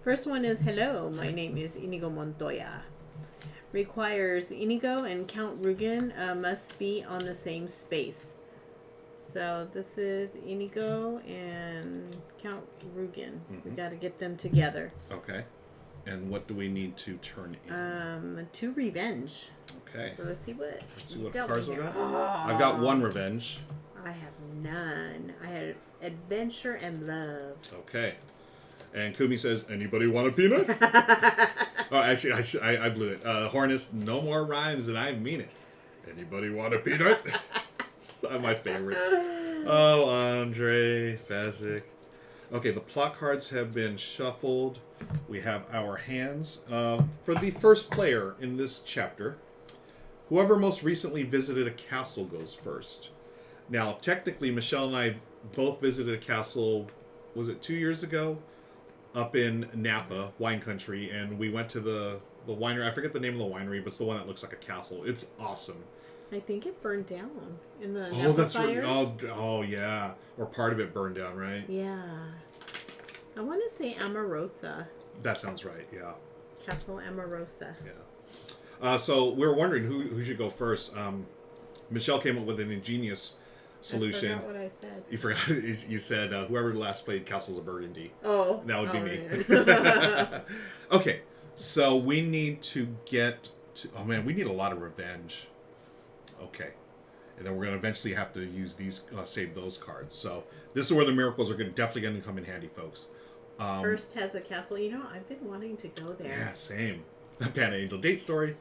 First one is, hello, my name is Inigo Montoya. Requires Inigo and Count Rugen must be on the same space. So this is Inigo and Count Rugen. We got to get them together. Okay. And what do we need to turn in? To revenge. Okay. So let's see what cards we got. I've got 1 revenge. I have none. I had adventure and love. Okay. And Kumi says, anybody want a peanut? Oh, actually, I blew it. Hornus, no more rhymes, and I mean it. Anybody want a peanut? It's my favorite. Oh, Andre, Fezzik. Okay, the plot cards have been shuffled. We have our hands. For the first player in this chapter, whoever most recently visited a castle goes first. Now, technically, Michelle and I both visited a castle, was it 2 years ago? Up in Napa, wine country, and we went to the winery. I forget the name of the winery, but it's the one that looks like a castle. It's awesome. I think it burned down in the Oh, Napa that's fires. right. Oh, yeah. Or part of it burned down, right? Yeah. I want to say Amarosa. That sounds right. Yeah. Castle Amorosa. Yeah. So we were wondering who should go first. Michelle came up with an ingenious solution. I forgot what I said. You forgot. You said whoever last played Castles of Burgundy. Oh. That would be me. Yeah. Okay. So we need to get to... Oh, man. We need a lot of revenge. Okay. And then we're going to eventually have to use these... save those cards. So this is where the miracles are definitely going to come in handy, folks. First has a castle. You know, I've been wanting to go there. Yeah, same. Panda Angel date story.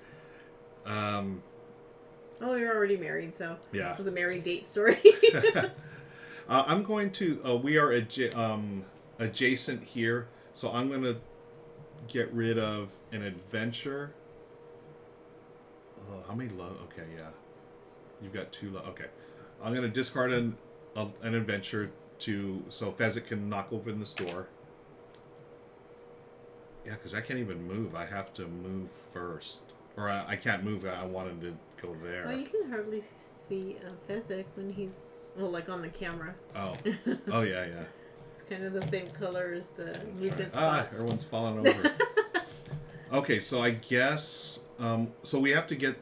Oh, you're already married, so Yeah. it was a married date story. I'm going to... we are adjacent here, so I'm going to get rid of an adventure. Oh, how many love? Okay, yeah. You've got 2 love. Okay. I'm going to discard an adventure so Fezzik can knock open the store. Yeah, because I can't even move. I have to move first. Or I can't move. I wanted to go there. Well, you can hardly see Fezzik when he's, like on the camera. Oh. Oh, yeah. It's kind of the same color as the movement Right. spots. Everyone's falling over. Okay, so I guess... so we have to get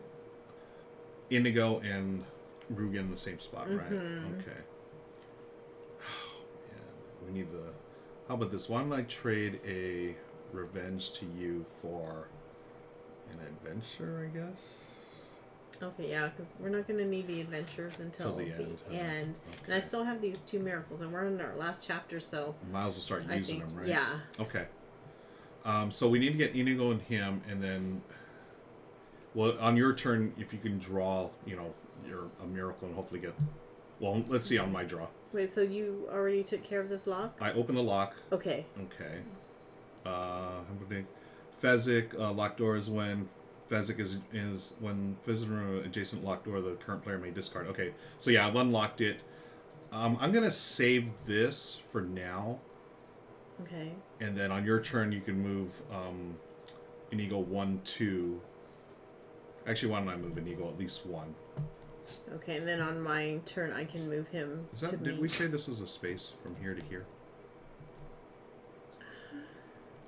Inigo and Rugen in the same spot, right? Okay. Oh, man. We need the... How about this? Why don't I trade a revenge to you for an adventure, I guess? Okay, yeah, because we're not going to need the adventures until Till the end. Okay. And I still have these 2 miracles, and we're in our last chapter, so... Might as well start using them, right? Yeah. Okay. So we need to get Inigo and him, and then... Well, on your turn, if you can draw, a miracle and hopefully get... Well, let's see on my draw. Wait, so you already took care of this lock? I open the lock. Okay. Okay. Fezzik, locked door is when Fezzik is when visitor in an adjacent locked door, the current player may discard. Okay, so yeah, I've unlocked it. I'm going to save this for now. Okay. And then on your turn, you can move Inigo 1, 2. Actually, why don't I move Inigo at least 1? Okay, and then on my turn, I can move him to me. Did we say this was a space from here to here?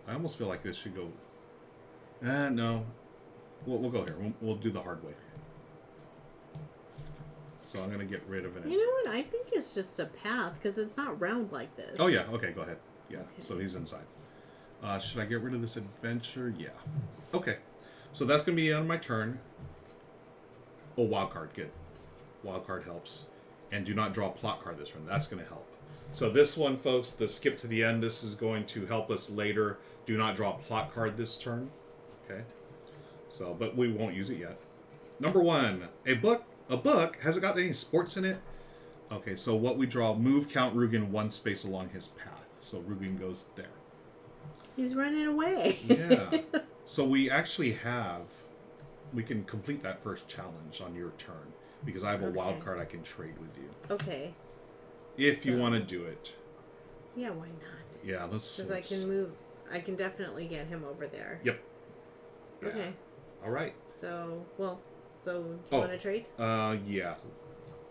I almost feel like this should go... no. We'll go here. We'll do the hard way. So I'm going to get rid of it. You know what? I think it's just a path, because it's not round like this. Oh, yeah. Okay, go ahead. Yeah, Okay. So he's inside. Should I get rid of this adventure? Yeah. Okay. So that's going to be on my turn. Oh, wild card. Good. Wild card helps. And do not draw a plot card this turn. That's going to help. So this one, folks, the skip to the end, this is going to help us later. Do not draw a plot card this turn. Okay. So, but we won't use it yet. Number 1, a book. A book? Has it got any sports in it? Okay, so what we draw, move Count Rugen 1 space along his path. So Rugen goes there. He's running away. Yeah. So we actually we can complete that first challenge on your turn. Because I have a wild card I can trade with you. Okay. If you want to do it. Yeah, why not? Yeah, let's... Because I can move. I can definitely get him over there. Yep. Yeah. Okay. All right. So do you want to trade? Yeah.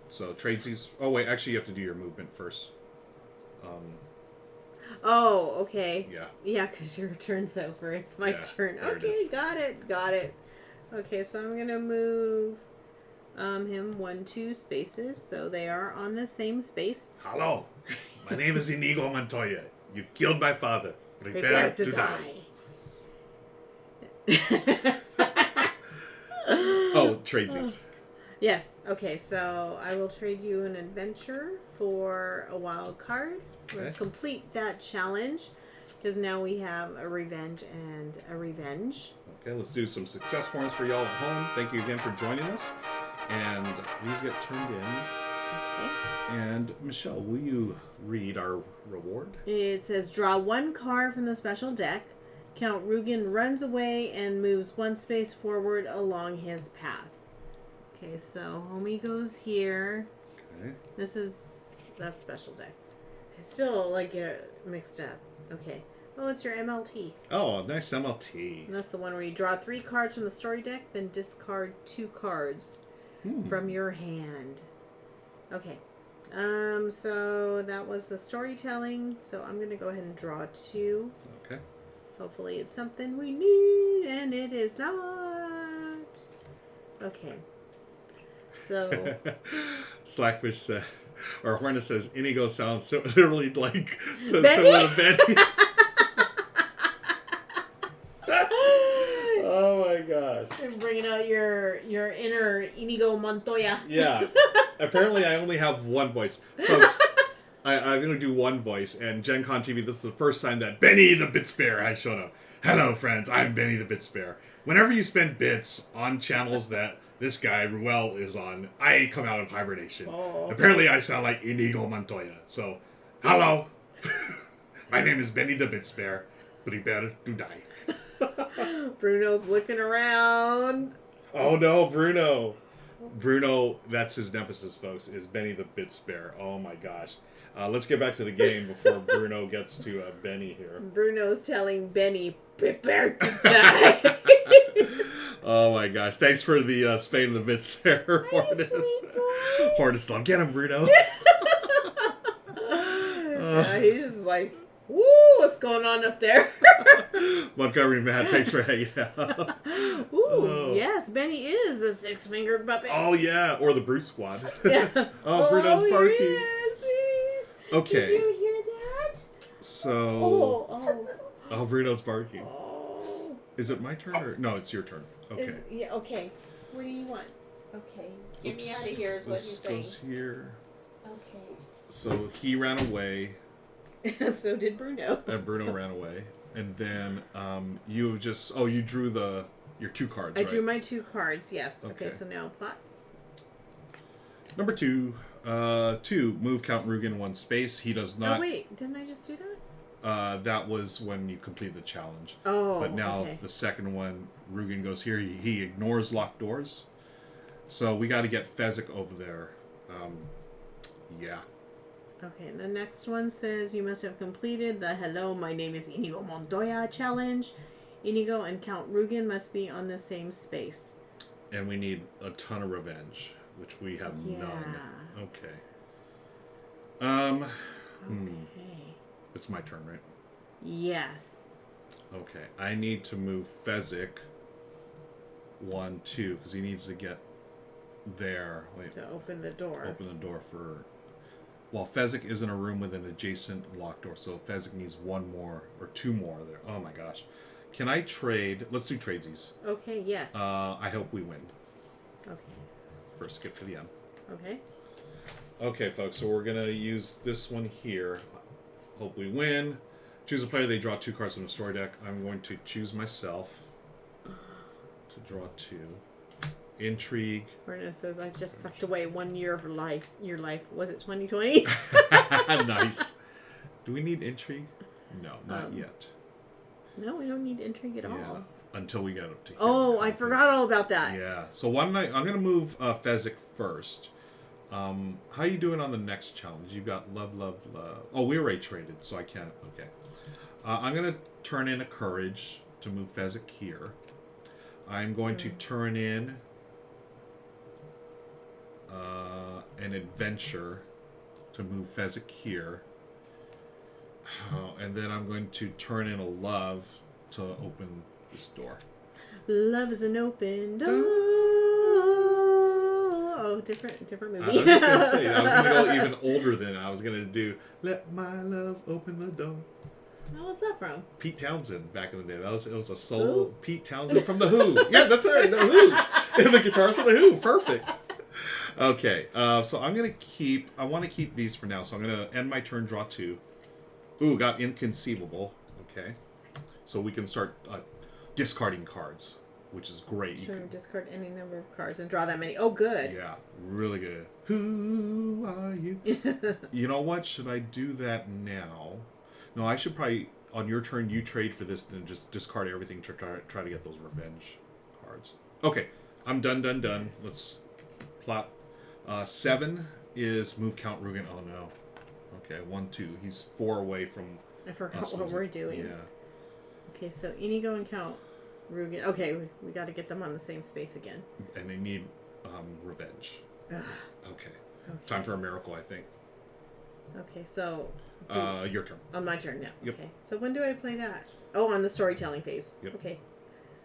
So trade these... Oh, wait, actually you have to do your movement first. Oh, okay. Yeah. Yeah, because your turn's over. It's my turn. there it Okay, is. got it. Okay, so I'm going to move him 1, 2 spaces, so they are on the same space. Hello. My name is Inigo Montoya. You killed my father. Prepare to die. Oh, tradesies. Yes. Okay, so I will trade you an adventure for a wild card. We'll complete that challenge because now we have a revenge and a revenge. Okay, let's do some success forms for y'all at home. Thank you again for joining us. And these get turned in. Okay. And Michelle, will you read our reward? It says draw 1 card from the special deck. Count Rugen runs away and moves 1 space forward along his path. Okay, so homie goes here. Okay. That's special deck. I still get it mixed up. Okay. Oh, it's your MLT. Oh, nice MLT. And that's the one where you draw 3 cards from the story deck, then discard 2 cards from your hand. Okay. So that was the storytelling. So I'm going to go ahead and draw 2. Okay. Hopefully it's something we need, and it is not. Okay. So... Slackfish said, or Hornet says, Inigo sounds literally like to Benny? similar to Benny. Oh my gosh. You're bringing out your inner Inigo Montoya. Yeah. Apparently I only have one voice. Folks, I'm going to do one voice, and Gen Con TV, this is the first time that Benny the Bitsbear has shown up. Hello, friends. I'm Benny the Bitsbear. Whenever you spend bits on channels that this guy, Ruel, is on, I come out of hibernation. Oh. Apparently I sound like Inigo Montoya. So, hello. My name is Benny the Bitsbear. Prepare to die. Bruno's looking around. Oh no, Bruno. Bruno, that's his nemesis, folks, is Benny the Bitsbear. Oh my gosh. Let's get back to the game before Bruno gets to Benny here. Bruno's telling Benny, prepare to die. Oh my gosh. Thanks for the Spade of the Bits there, Hornets. Hornets love. Get him, Bruno. He's just like, woo, what's going on up there? Montgomery Matt, thanks for hanging out. Ooh, yes, Benny is the six-fingered puppet. Oh yeah, or the Brute Squad. Yeah. Oh, Bruno's barking. Yes, yes. Okay. Did you hear that? So... Oh. Bruno's barking. Oh. Is it my turn or... No, it's your turn. Okay. Yeah, okay. What do you want? Okay. Get Oops. me out of here is what This he's saying. goes here. Okay. So he ran away, So did Bruno. and Bruno ran away. And then you just... Oh, you drew your two cards, I right? drew my two cards, yes. Okay. Okay, so now plot. Number 2. 2, move Count Rugen 1 space. He does not... Oh, wait. Didn't I just do that? That was when you complete the challenge. Oh, But now okay. the second one, Rugen goes here. He ignores locked doors. So we got to get Fezzik over there. Yeah. Okay, and the next one says you must have completed the Hello, my name is Inigo Montoya challenge. Inigo and Count Rugen must be on the same space. And we need a ton of revenge, which we have none. Okay. Okay. It's my turn, right? Yes. Okay. I need to move Fezzik 1, 2, because he needs to get there. Wait. To open the door. Open the door for... Well, Fezzik is in a room with an adjacent locked door, so Fezzik needs 1 more, or 2 more there. Oh my gosh. Can I trade... Let's do tradesies. Okay, yes. I hope we win. Okay. First, skip to the end. Okay. Okay, folks, so we're going to use this one here. Hope we win. Choose a player. They draw 2 cards from the story deck. I'm going to choose myself to draw 2. Intrigue. Brenna says, I just sucked away 1 year of your life. Was it 2020? Nice. Do we need intrigue? No, not yet. No, we don't need intrigue at Yeah, all. until we get up to here. Oh, I forgot all about that. Yeah. So one night, I'm going to move Fezzik first. How you doing on the next challenge? You got love. Oh, we already traded, so I can't. Okay. I'm going to turn in a courage to move Fezzik here. I'm going to turn in an adventure to move Fezzik here. And then I'm going to turn in a love to open this door. Love is an open door. Oh, different movie. I was just going to say, I was going to go even older than I was going to do Let My Love Open the Door. Oh, what's that from? Pete Townsend back in the day. It was a solo. Pete Townsend from The Who. Yeah, that's right. The Who. The guitarist from The Who. Perfect. Okay. So I'm going to keep... I want to keep these for now. So I'm going to end my turn, draw 2. Ooh, got Inconceivable. Okay. So we can start discarding cards, which is great. Sure, discard any number of cards and draw that many. Oh, good. Yeah, really good. Who are you? You know what? Should I do that now? No, I should probably, on your turn, you trade for this, then just discard everything to try to get those revenge cards. Okay, I'm done. Let's plot. 7 is move Count Rugen. Oh, no. Okay, 1, 2. He's 4 away from I forgot us. what we're doing. Yeah. Okay, so Inigo and Count Rugen. Okay, we got to get them on the same space again. And they need revenge. Ugh. Okay. Time for a miracle, I think. Okay, so... Your turn. On my turn now. Yep. Okay, so when do I play that? Oh, on the storytelling phase. Yep. Okay.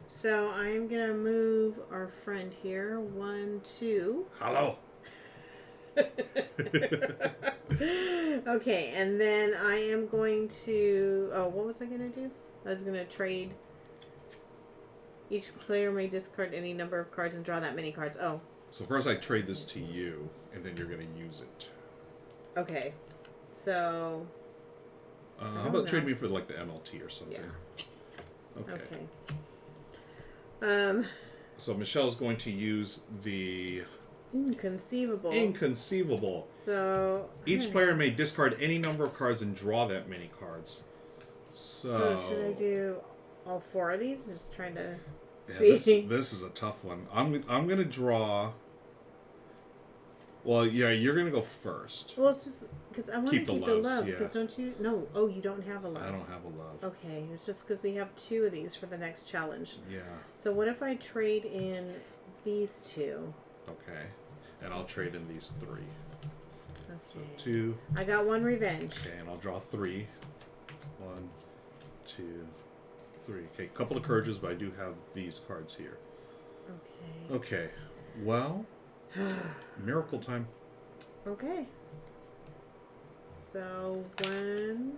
So I'm going to move our friend here. 1, 2. Hello. Okay, and then I am going to... Oh, what was I going to do? I was going to trade... Each player may discard any number of cards and draw that many cards. Oh. So first I trade this to you, and then you're going to use it. Okay. So... How about trade me for like the MLT or something? Yeah. Okay. So Michelle's going to use the... Inconceivable. So... Each player may discard any number of cards and draw that many cards. So should I do all 4 of these? I'm just trying to see. see. This is a tough one. I'm going to draw... Well, yeah, you're going to go first. Well, it's just because I want to keep the love. Yeah. Because don't you? No. Oh, you don't have a love. I don't have a love. Okay, it's just because we have 2 of these for the next challenge. Yeah. So what if I trade in these 2? Okay. And I'll trade in these 3. Okay. So 2. I got 1 revenge. Okay, and I'll draw 3. 1, 2, 3. Okay, couple of courages, but I do have these cards here. Okay. Okay. Well, miracle time. Okay. So 1.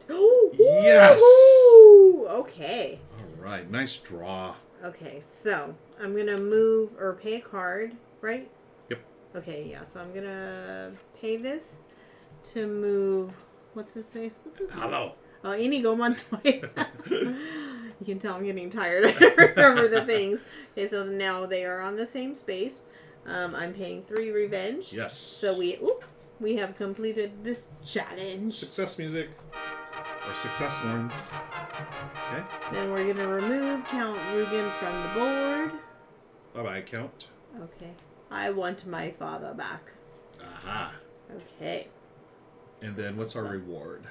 Oh Yes! Okay. All right, nice draw. Okay, so I'm gonna move or pay a card, right? Yep. Okay, yeah. So I'm gonna pay this to move. What's his face? Hello. Oh, Inigo Montoya. You can tell I'm getting tired. I don't remember the things. Okay, so now they are on the same space. I'm paying 3 revenge. Yes. So we have completed this challenge. Success music. Or success horns. Okay. Then we're gonna remove Count Rugen from the board. Bye-bye, Count. Okay. I want my father back. Aha. Okay. And then what's our reward?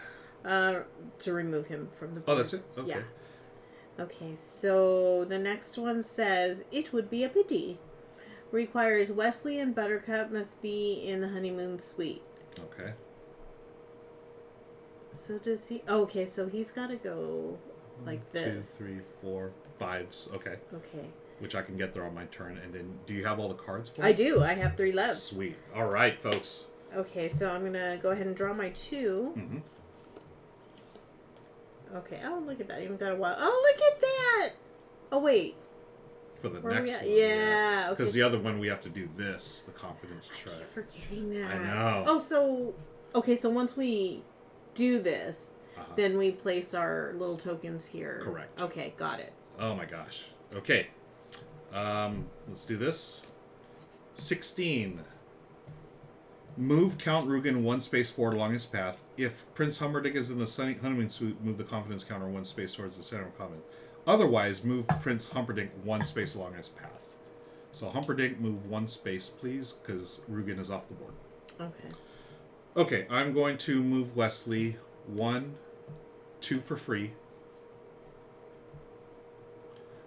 To remove him from the board. Oh, that's it? Okay. Yeah. Okay, so the next one says, it would be a pity. Requires Wesley and Buttercup must be in the honeymoon suite. Okay. So does he... Oh, okay, so he's got to go like this. 2, 3, 4, 5. Okay. Okay. Which I can get there on my turn. And then, do you have all the cards for it? I do. I have 3 left. Sweet. All right, folks. Okay, so I'm going to go ahead and draw my 2. Mm-hmm. Okay. Oh, look at that. Even got a while. Oh, look at that. Oh, wait. For the Where next are one. we at? Yeah. Because okay. the other one we have to do this, the confidence I try. keep forgetting that. I know. Oh, so... Okay, so once we do this, Uh-huh. then we place our little tokens here. Correct. Okay, got it. Oh my gosh. Okay. Let's do this. 16. Move Count Rugen 1 space forward along his path. If Prince Humperdinck is in the honeymoon suite, move the confidence counter 1 space towards the center of confidence. Otherwise, move Prince Humperdinck 1 space along his path. So Humperdinck, move 1 space, please, because Rugen is off the board. Okay. Okay, I'm going to move Wesley 1, 2 for free.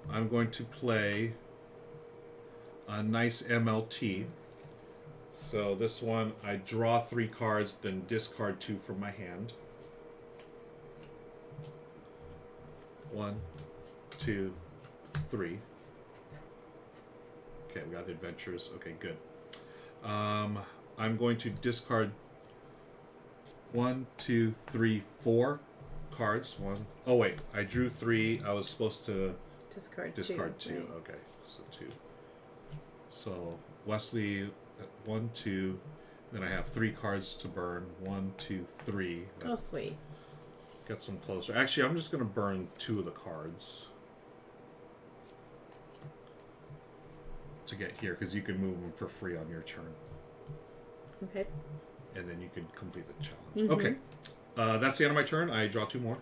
I'm going to play a nice MLT. So this one, I draw 3 cards, then discard 2 from my hand. 1, 2, 3. Okay, we got the adventures. Okay, good. I'm going to discard 1, 2, 3, 4 cards. Oh wait, I drew 3. I was supposed to discard 2. Right. Okay, so 2. So Wesley, 1, 2. Then I have 3 cards to burn. 1, 2, 3. Oh, sweet. Get some closer. Actually, I'm just going to burn 2 of the cards to get here, because you can move them for free on your turn. Okay. And then you can complete the challenge. Mm-hmm. Okay. That's the end of my turn. I draw 2 more.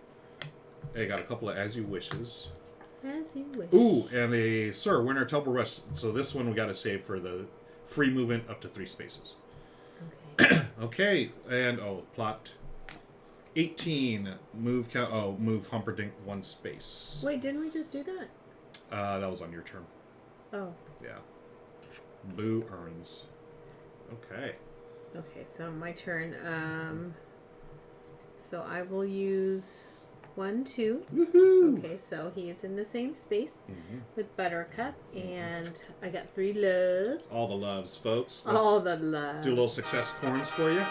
I got a couple of As You Wishes. As you wish. Ooh, and a Sir, winner Temple Rush. So this one we got to save for the free movement up to 3 spaces. Okay. Okay, and plot 18. Move Humperdinck 1 space. Wait, didn't we just do that? That was on your turn. Oh. Yeah. Boo earns. Okay. Okay, so my turn. So I will use 1, 2. Woohoo! Okay, so he is in the same space Mhm. with Buttercup, and I got 3 loves. All the loves, folks. All the loves. Do a little success corns for you.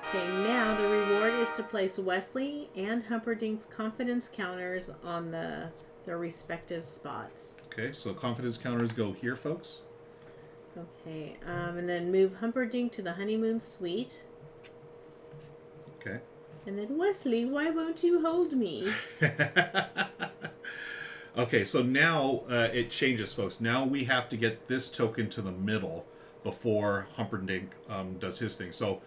Okay, now the reward is to place Wesley and Humperdinck's confidence counters on their respective spots. Okay, so confidence counters go here, folks. Okay, and then move Humperdinck to the honeymoon suite. Okay. And then, Wesley, why won't you hold me? Okay, so now it changes, folks. Now we have to get this token to the middle before Humperdinck does his thing. So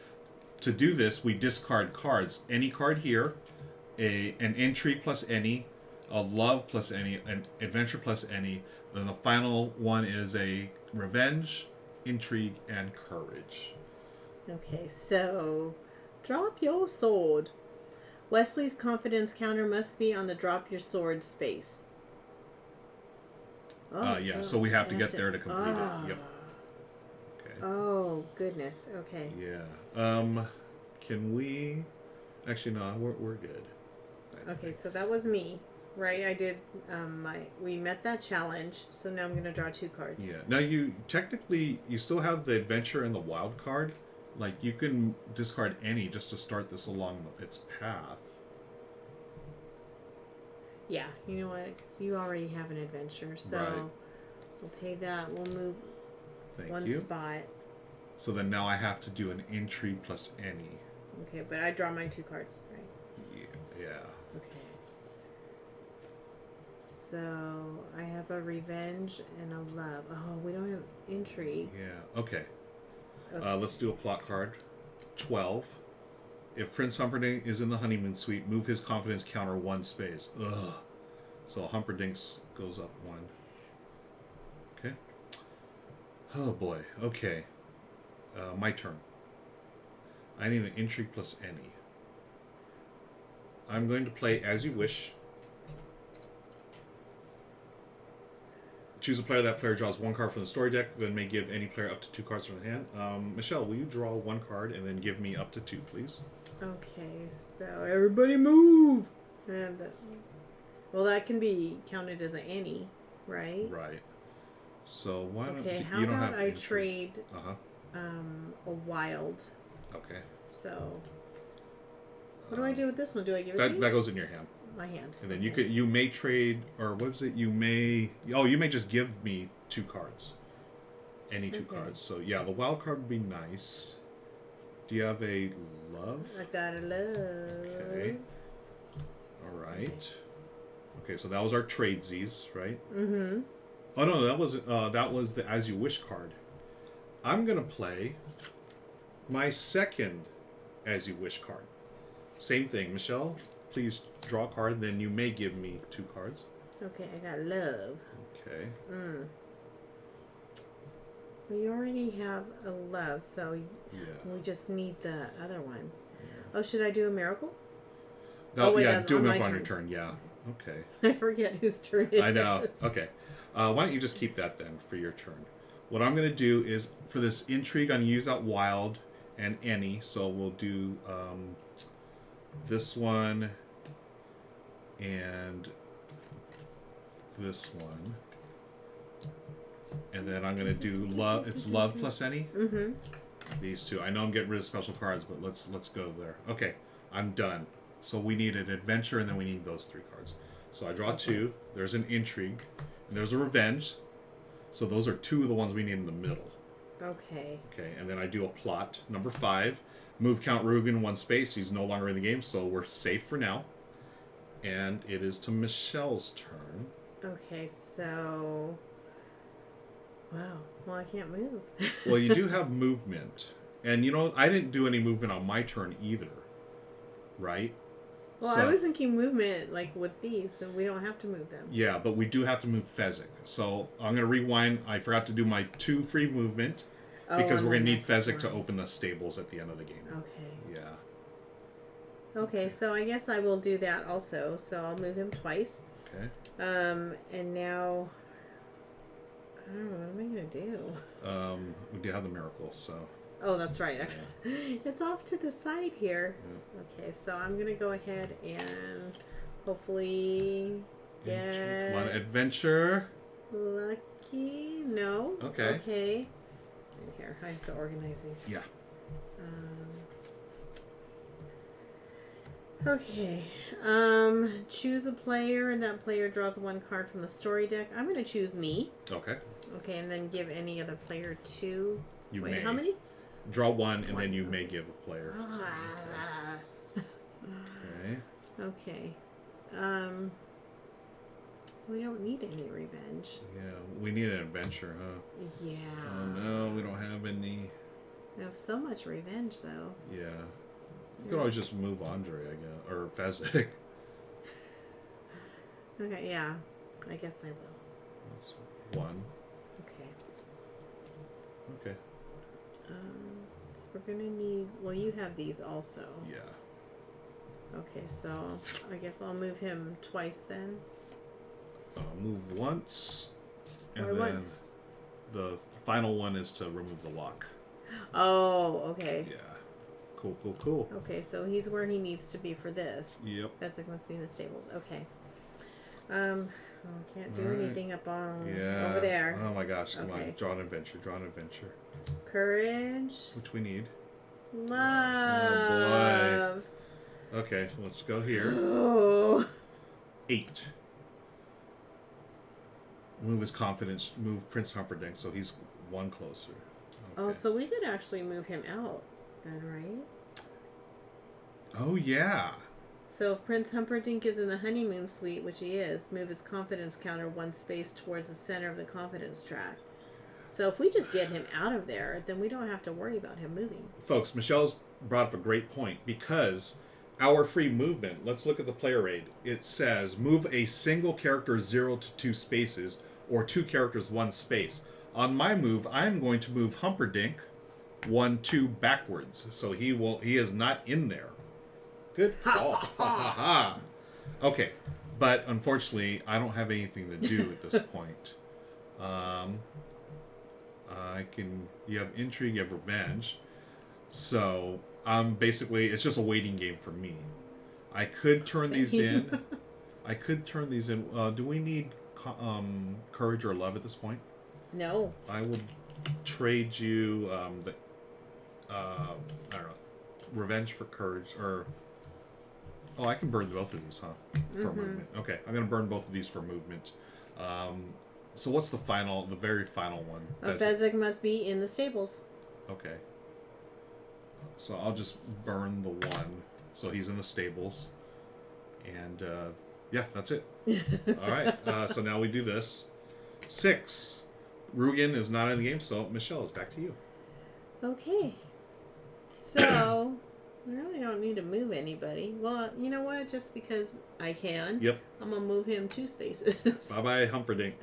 to do this, we discard cards. Any card here, an intrigue plus any, a love plus any, an adventure plus any. Then the final one is a revenge, intrigue, and courage. Okay, so drop your sword. Wesley's confidence counter must be on the drop your sword space. Oh, Yeah, so we have to get there to complete it. Yep. Okay. Oh, goodness. Okay. Yeah. Can we? Actually, no. We're good. Okay, so that was me, right? I did. We met that challenge, so now I'm gonna draw 2 cards. Yeah. Now you still have the adventure and the wild card. Like you can discard any just to start this along its path. Yeah. You know what? 'Cause you already have an adventure, so Right. we'll pay that. We'll move Thank one you. spot. So then now I have to do an intrigue plus any. Okay, but I draw my 2 cards, right? Yeah. Okay. So I have a revenge and a love. Oh, we don't have intrigue. Yeah. Okay. Okay. Let's do a plot card. 12. If Prince Humperdinck is in the honeymoon suite, move his confidence counter 1 space. Ugh. So Humperdinck's goes up 1. Okay. Oh boy. Okay. My turn. I need an intrigue plus any. I'm going to play As You Wish. Choose a player. That player draws 1 card from the story deck, then may give any player up to 2 cards from the hand. Michelle, will you draw 1 card and then give me up to 2, please? Okay, so everybody move. And well, that can be counted as an any, right? Right. So why don't Okay, you how don't about have I intrigue. trade Uh-huh. a wild? Okay. So what do I do with this one? Do I give it to That you? that goes in your hand. My hand. And then you may trade, or what is it? You may just give me 2 cards. Any 2 Okay. cards. So yeah, the wild card would be nice. Do you have a love? I got a love. Okay. All right. Okay, so that was our tradesies, right? Mm-hmm. Oh no, that was the As You Wish card. I'm gonna play my second As You Wish card. Same thing, Michelle. Please draw a card, then you may give me 2 cards. Okay, I got love. Okay. We already have a love, so Yeah. we just need the other one. Oh, should I do a miracle? No, wait, yeah, that's do on them my on your turn. turn. Yeah. Okay. I forget whose turn it is. I know. Okay. Why don't you just keep that then for your turn? What I'm going to do is, for this intrigue, I'm going to use out wild and any. So we'll do this one and this one. And then I'm going to do love. It's love plus any. Mm-hmm. These 2. I know I'm getting rid of special cards, but let's go there. Okay. I'm done. So we need an adventure, and then we need those 3 cards. So I draw 2. There's an intrigue, and there's a revenge. So those are 2 of the ones we need in the middle. Okay. Okay, and then I do a plot. Number 5. Move Count Rugen 1 space. He's no longer in the game, so we're safe for now. And it is to Michelle's turn. Okay, so... Wow. Well, I can't move. Well, you do have movement. And, I didn't do any movement on my turn either. Right? Well, I was thinking movement, like, with these, so we don't have to move them. Yeah, but we do have to move Fezzik. So I'm going to rewind. I forgot to do my 2 free movement because we're going to need Fezzik to open the stables at the end of the game. Okay. Yeah. Okay, so I guess I will do that also. So I'll move him twice. Okay. And now... I don't know, what am I going to do? We do have the miracle, so... Oh, that's right. It's off to the side here. Yeah. Okay, so I'm gonna go ahead and hopefully get Come on, adventure. lucky. No. Okay. Okay. Here, I have to organize these. Yeah. Okay. Choose a player, and that player draws one card from the story deck. I'm gonna choose me. Okay. Okay, and then give any other player two. You Wait, may. how many? Draw one, and One, then you okay. may give a player. Okay. Okay. We don't need any revenge. Yeah, we need an adventure, huh? Yeah. Oh no, we don't have any. We have so much revenge, though. Yeah. You could always just move Andre, I guess, or Fezzik. Okay, yeah. I guess I will. That's one. Okay. Okay. So we're gonna need. Well, you have these also. Yeah. Okay, so I guess I'll move him twice then. Move once, and Why then once? the final one is to remove the lock. Oh, okay. Yeah. Cool, cool, cool. Okay, so he's where he needs to be for this. Yep. Fezzik must be in the stables. Okay. Can't do Alright. anything up on Yeah. over there. Oh my gosh, come Okay. on. Draw an adventure, draw an adventure. Courage. Which we need. Love. Okay, let's go here. Oh. 8. Move his confidence, move Prince Humperdinck, so he's one closer. Oh, Okay. so we could actually move him out then, right? Oh, yeah. So if Prince Humperdinck is in the honeymoon suite, which he is, move his confidence counter one space towards the center of the confidence track. So if we just get him out of there, then we don't have to worry about him moving. Folks, Michelle's brought up a great point because our free movement, let's look at the player aid. It says move a single character 0 to 2 spaces or 2 characters 1 space. On my move, I'm going to move Humperdinck 1, 2 backwards. So he is not in there. Good call. Ha ha ha. Okay, but unfortunately, I don't have anything to do at this point. You have intrigue, you have revenge. So basically, it's just a waiting game for me. I could turn these in. Do we need courage or love at this point? No. I will trade you I don't know, revenge for courage, or I can burn both of these, huh? For movement. Okay, I'm gonna burn both of these for movement. So what's the very final one? Fezzik must be in the stables. Okay. So I'll just burn the one. So he's in the stables. And yeah, that's it. All right. So now we do this. 6. Rugen is not in the game, so Michelle, is back to you. Okay. So, we really don't need to move anybody. Well, you know what? Just because I can, Yep. I'm going to move him 2 spaces. Bye-bye, Humperdinck.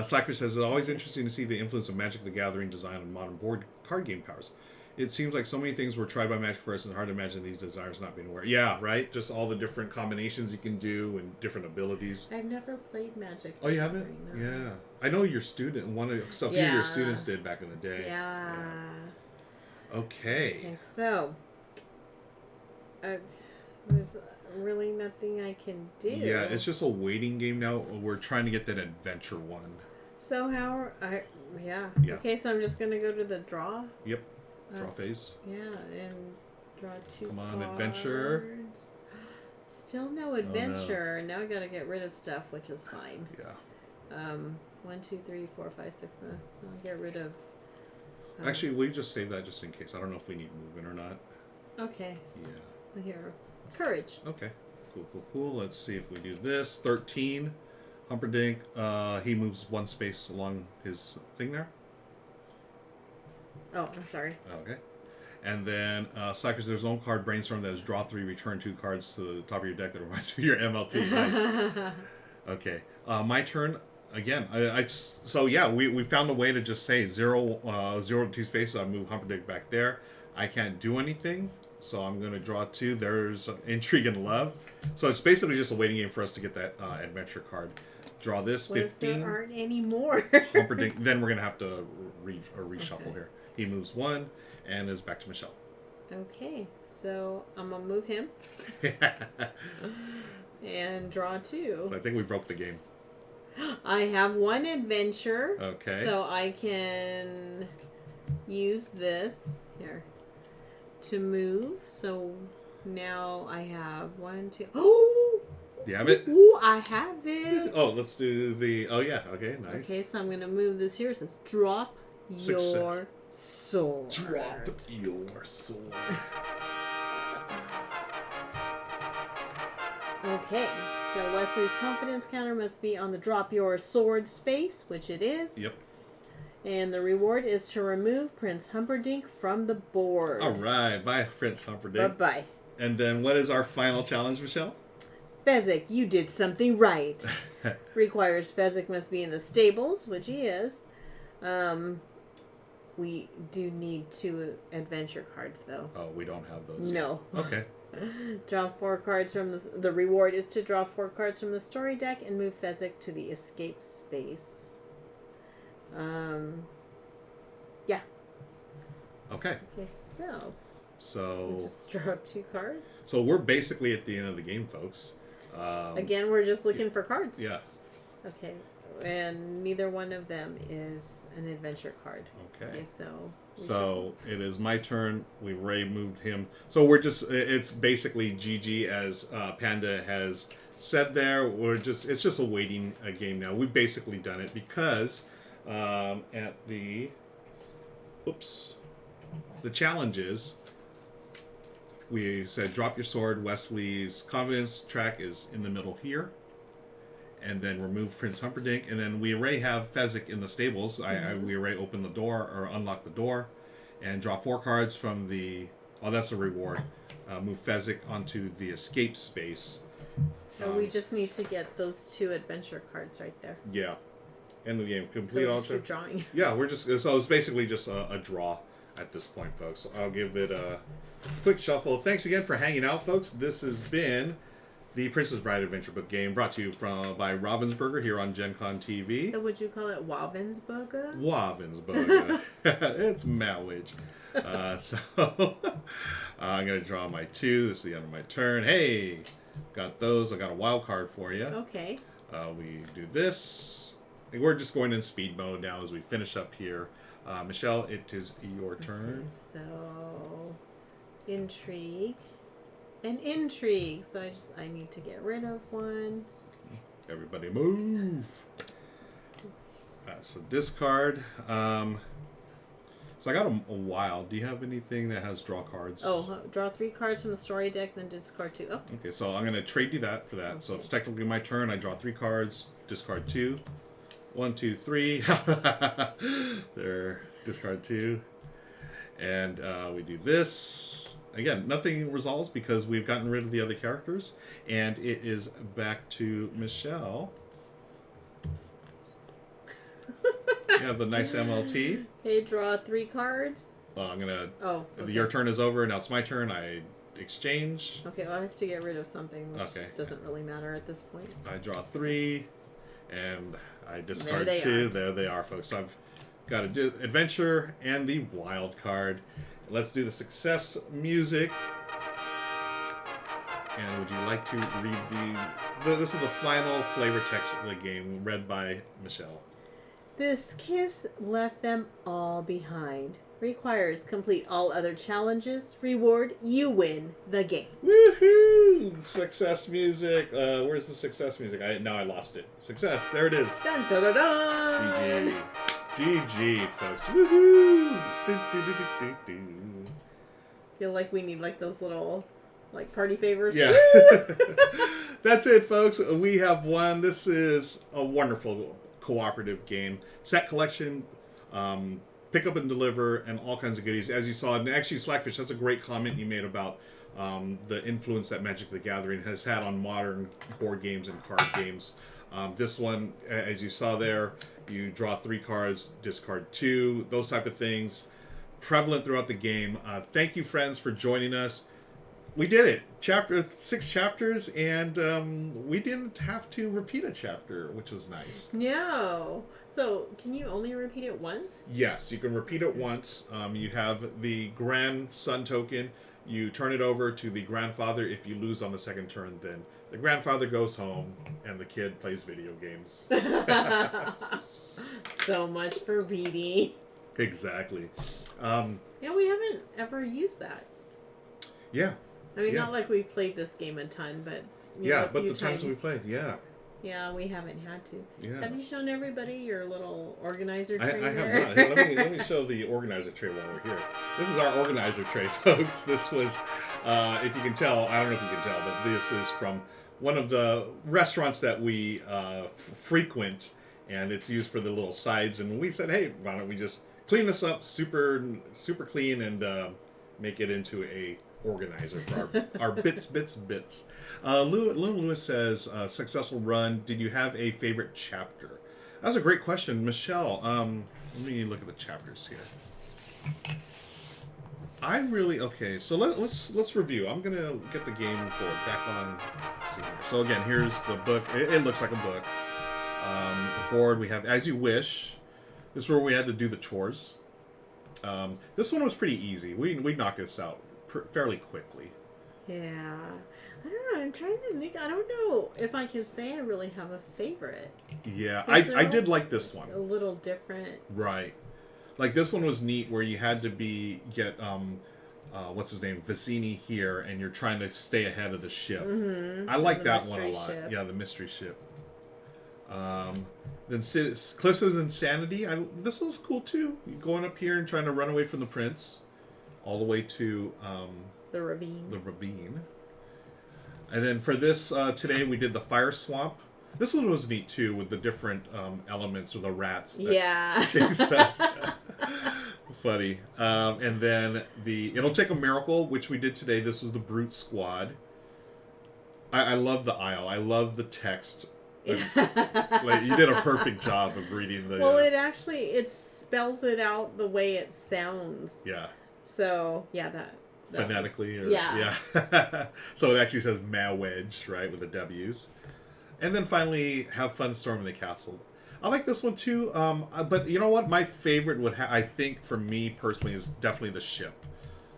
Slackfish says, it's always interesting to see the influence of Magic the Gathering design on modern board card game powers. It seems like so many things were tried by Magic first, and it's hard to imagine these designers not being aware. Yeah, right? Just all the different combinations you can do and different abilities. I've never played Magic. Oh, you haven't? No. Yeah. I know your student, a few of your students did back in the day. Yeah. Okay. Okay, so there's really nothing I can do. Yeah, it's just a waiting game now. We're trying to get that adventure one. So how yeah. Yeah. Okay, so I'm just gonna go to the draw. Yep. Draw phase. Yeah, and draw 2 Come on, cards. adventure. Still no adventure. Now I gotta get rid of stuff, which is fine. Yeah. 1, 2, 3, 4, 5, 6. I'll get rid of. Actually, we just save that just in case. I don't know if we need movement or not. Okay. Yeah. Here, courage. Okay. Cool. Let's see if we do this. 13. Humperdinck. He moves 1 space along his thing there. Oh, I'm sorry. Okay. And then Slackers, there's no card brainstorm that is draw 3, return 2 cards to the top of your deck that reminds you of your MLT. Nice. Okay. My turn. Again, so yeah, we found a way to just say 0 to 2 spaces. I move Humperdinck back there. I can't do anything, so I'm going to draw 2. There's intrigue and love. So it's basically just a waiting game for us to get that adventure card. Draw this, What 15. if there aren't any more? Humperdinck. Then we're going to have to reshuffle here. He moves 1 and is back to Michelle. Okay, so I'm gonna move him and draw 2. So I think we broke the game. I have 1 adventure. Okay. So I can use this here to move. So now I have 1, 2. Oh! You have it? Ooh, I have it. Oh, let's do the... Oh, yeah. Okay, nice. Okay, so I'm going to move this here. It says drop Success. your sword. Drop your sword. Okay, so Wesley's confidence counter must be on the drop your sword space, which it is. Yep. And the reward is to remove Prince Humperdinck from the board. All right. Bye, Prince Humperdinck. Bye-bye. And then what is our final challenge, Michelle? Fezzik, you did something right. Requires Fezzik must be in the stables, which he is. We do need 2 adventure cards, though. Oh, we don't have those No. yet. Okay. Draw 4 cards from the reward is to draw 4 cards from the story deck and move Fezzik to the escape space. Yeah. Okay. Okay, So we'll just draw 2 cards. So we're basically at the end of the game, folks. Again, we're just looking for cards. Yeah. Okay, and neither one of them is an adventure card. Okay. So it is my turn. We've already moved him. So it's basically GG, as Panda has said there. It's just a waiting game now. We've basically done it because at the challenges, we said drop your sword. Wesley's confidence track is in the middle here. And then remove Prince Humperdinck. And then we already have Fezzik in the stables. We already opened the door or unlocked the door. And draw 4 cards from the... Oh, that's a reward. Move Fezzik onto the escape space. So we just need to get those 2 adventure cards right there. Yeah. End of the game. So Complete we'll all just keep drawing. Yeah, so it's basically just a draw at this point, folks. So I'll give it a quick shuffle. Thanks again for hanging out, folks. This has been the Princess Bride Adventure Book Game, brought to you by Ravensburger here on Gen Con TV. So would you call it Ravensburger? Ravensburger. It's Malwich. I'm going to draw my 2. This is the end of my turn. Hey, got those. I got a wild card for you. Okay. We do this. We're just going in speed mode now as we finish up here. Michelle, it is your turn. Okay, so intrigue. And intrigue. So I need to get rid of 1. Everybody move. That's a discard. So I got a wild. Do you have anything that has draw cards? Oh, draw 3 cards from the story deck, then discard 2. Oh. Okay, so I'm going to trade you that for that. Okay. So it's technically my turn. I draw 3 cards, discard 2. 1, 2, 3. There, discard 2. And we do this. Again, nothing resolves because we've gotten rid of the other characters. And it is back to Michelle. You have the nice MLT. Okay, draw 3 cards. I'm going to... Oh, okay. Your turn is over. Now it's my turn. I exchange. Okay, well, I have to get rid of something, which Okay. doesn't really matter at this point. I draw 3. And I discard There they 2. are. There they are, folks. So I've got to do adventure and the wild card. Let's do the success music. And would you like to read this is the final flavor text of the game, read by Michelle. This kiss left them all behind. Requires complete all other challenges. Reward, you win the game. Woohoo! Success music. Where's the success music? I lost it. Success. There it is. Dun, dun, dun, dun. GG. GG, folks. Woohoo! Do, do, do, do, do, do. Feel like we need like those little party favors. Yeah. That's it, folks. We have won. This is a wonderful cooperative game. Set collection, pick up and deliver, and all kinds of goodies. As you saw, and actually, Slackfish, that's a great comment you made about the influence that Magic the Gathering has had on modern board games and card games. This one, as you saw there, you draw 3 cards, discard 2, those type of things. Prevalent throughout the game. Thank you, friends, for joining us. we did it. 6 chapters, and we didn't have to repeat a chapter, which was nice. No. So, can you only repeat it once? Yes, you can repeat it once. You have the grandson token. You turn it over to the grandfather. If you lose on the second turn, then the grandfather goes home, and the kid plays video games. So much for reading. Exactly. Yeah, we haven't ever used that. Yeah. I mean, Yeah. not like we've played this game a ton, but Yeah, a but few the times we played, yeah. Yeah, we haven't had to. Yeah. Have you shown everybody your little organizer I tray have there? not. Hey, let me show the organizer tray while we're here. This is our organizer tray, folks. This was, if you can tell, I don't know if you can tell, but this is from one of the restaurants that we frequent, and it's used for the little sides. And we said, hey, why don't we just clean this up super clean and make it into a organizer for our bits. Little Lewis says, successful run. Did you have a favorite chapter? That's a great question. Michelle, let me look at the chapters here. Okay, so let's review. I'm gonna get the game board back on. Let's see here. So again, here's the book. It looks like a book. The board we have As You Wish. This is where we had to do the chores. This one was pretty easy. We knocked this out fairly quickly. Yeah. I don't know. I'm trying to think. I don't know if I can say I really have a favorite. Yeah, I did like this one. A little different. Right. Like this one was neat where you had to get what's his name, Vicini here, and you're trying to stay ahead of the ship. Mm-hmm. I like The that one a mystery lot. ship. Yeah, the mystery ship. Then Cliff's Insanity. This one's cool too. You're going up here and trying to run away from the prince, all the way to The ravine. the ravine. And then for this today, we did the fire swamp. This one was neat too, with the different elements of the rats that Yeah. chased us. Funny. And then It'll Take a Miracle, which we did today. This was the Brute Squad. I love the aisle. I love the text. Like, you did a perfect job of reading the. Well, it spells it out the way it sounds. Yeah. So yeah, that Phonetically, yeah. So it actually says Mawedge, right, with the W's. And then finally, Have Fun Storming the Castle. I like this one too, but you know what? My favorite I think for me personally is definitely the ship.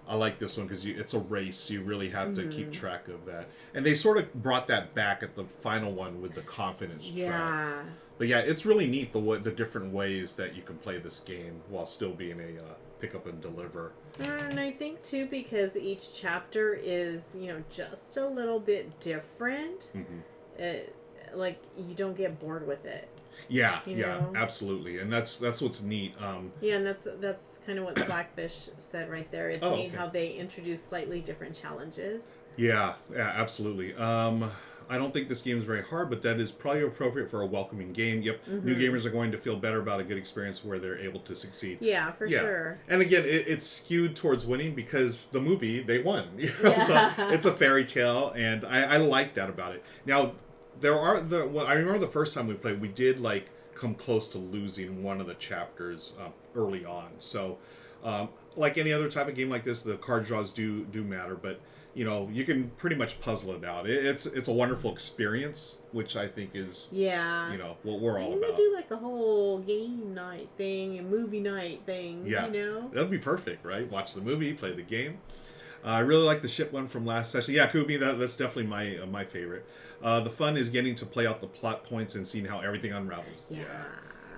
I like this one because it's a race. You really have to keep track of that. And they sort of brought that back at the final one with the confidence track. But yeah, it's really neat the different ways that you can play this game while still being a pick up and deliver. And I think too, because each chapter is, just a little bit different, like you don't get bored with it. Yeah, You yeah, know? absolutely. And that's what's neat. Yeah, and that's kind of what Blackfish said right there. It's neat how they introduce slightly different challenges. Yeah, absolutely. I don't think this game is very hard, but that is probably appropriate for a welcoming game. Yep, new gamers are going to feel better about a good experience where they're able to succeed. Yeah, for sure. And again, it's skewed towards winning because the movie, they won. So it's a fairy tale, and I like that about it. Now, I remember the first time we played, we did come close to losing one of the chapters early on. So, like any other type of game like this, the card draws do matter, but you can pretty much puzzle it out. It's a wonderful experience, which I think is what we're all about. do a whole game night thing, a movie night thing. Yeah, that'd be perfect, right? Watch the movie, play the game. I really like the ship one from last session. Yeah, Kubi, that's definitely my favorite. The fun is getting to play out the plot points and seeing how everything unravels. Yeah.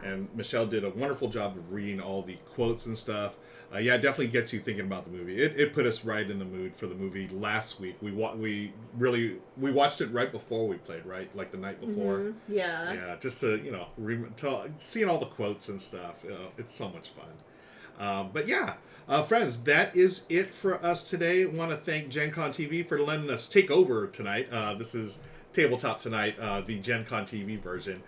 And Michelle did a wonderful job of reading all the quotes and stuff. It definitely gets you thinking about the movie. It put us right in the mood for the movie last week. We watched it right before we played, right? Like the night before. Mm-hmm. Yeah. Yeah, just to seeing all the quotes and stuff. It's so much fun. But yeah. Friends, that is it for us today. I want to thank Gen Con TV for letting us take over tonight. This is Tabletop Tonight, the Gen Con TV version.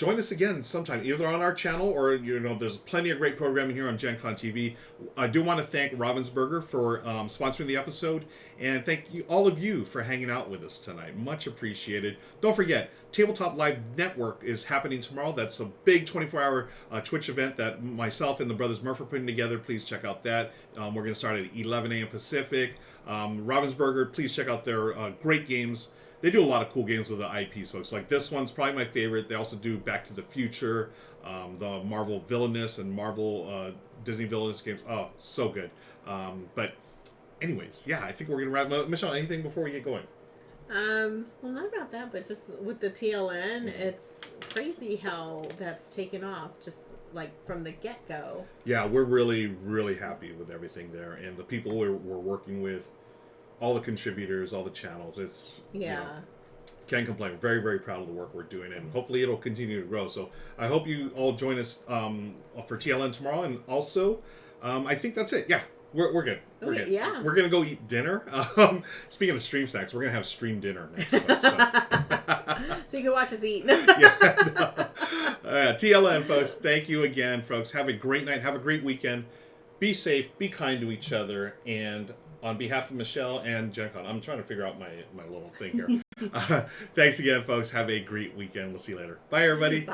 join us again sometime, either on our channel or, there's plenty of great programming here on Gen Con TV. I do want to thank Ravensburger for sponsoring the episode, and thank you, all of you, for hanging out with us tonight. Much appreciated. Don't forget, Tabletop Live Network is happening tomorrow. That's a big 24-hour Twitch event that myself and the brothers Murph are putting together. Please check out that. We're going to start at 11 a.m. Pacific. Ravensburger, please check out their great games. They do a lot of cool games with the IPs, folks. Like this one's probably my favorite. They also do Back to the Future, the Marvel Villainous and Marvel Disney Villainous games. Oh, so good. But anyways, yeah, I think we're going to wrap up. Michelle, anything before we get going? Well, not about that, but just with the TLN, it's crazy how that's taken off, just like from the get-go. Yeah, we're really, really happy with everything there. And the people we're working with, all the contributors, all the channels, it's, can't complain. We're very, very proud of the work we're doing, and hopefully it'll continue to grow. So I hope you all join us for TLN tomorrow, and also, I think that's it. Yeah, we're good. We're good. Yeah. We're going to go eat dinner. Speaking of stream snacks, we're going to have stream dinner next week. So you can watch us eat. TLN, folks, thank you again, folks. Have a great night. Have a great weekend. Be safe. Be kind to each other. And on behalf of Michelle and Gen Con, I'm trying to figure out my little thing here. Thanks again, folks. Have a great weekend. We'll see you later. Bye, everybody. Bye.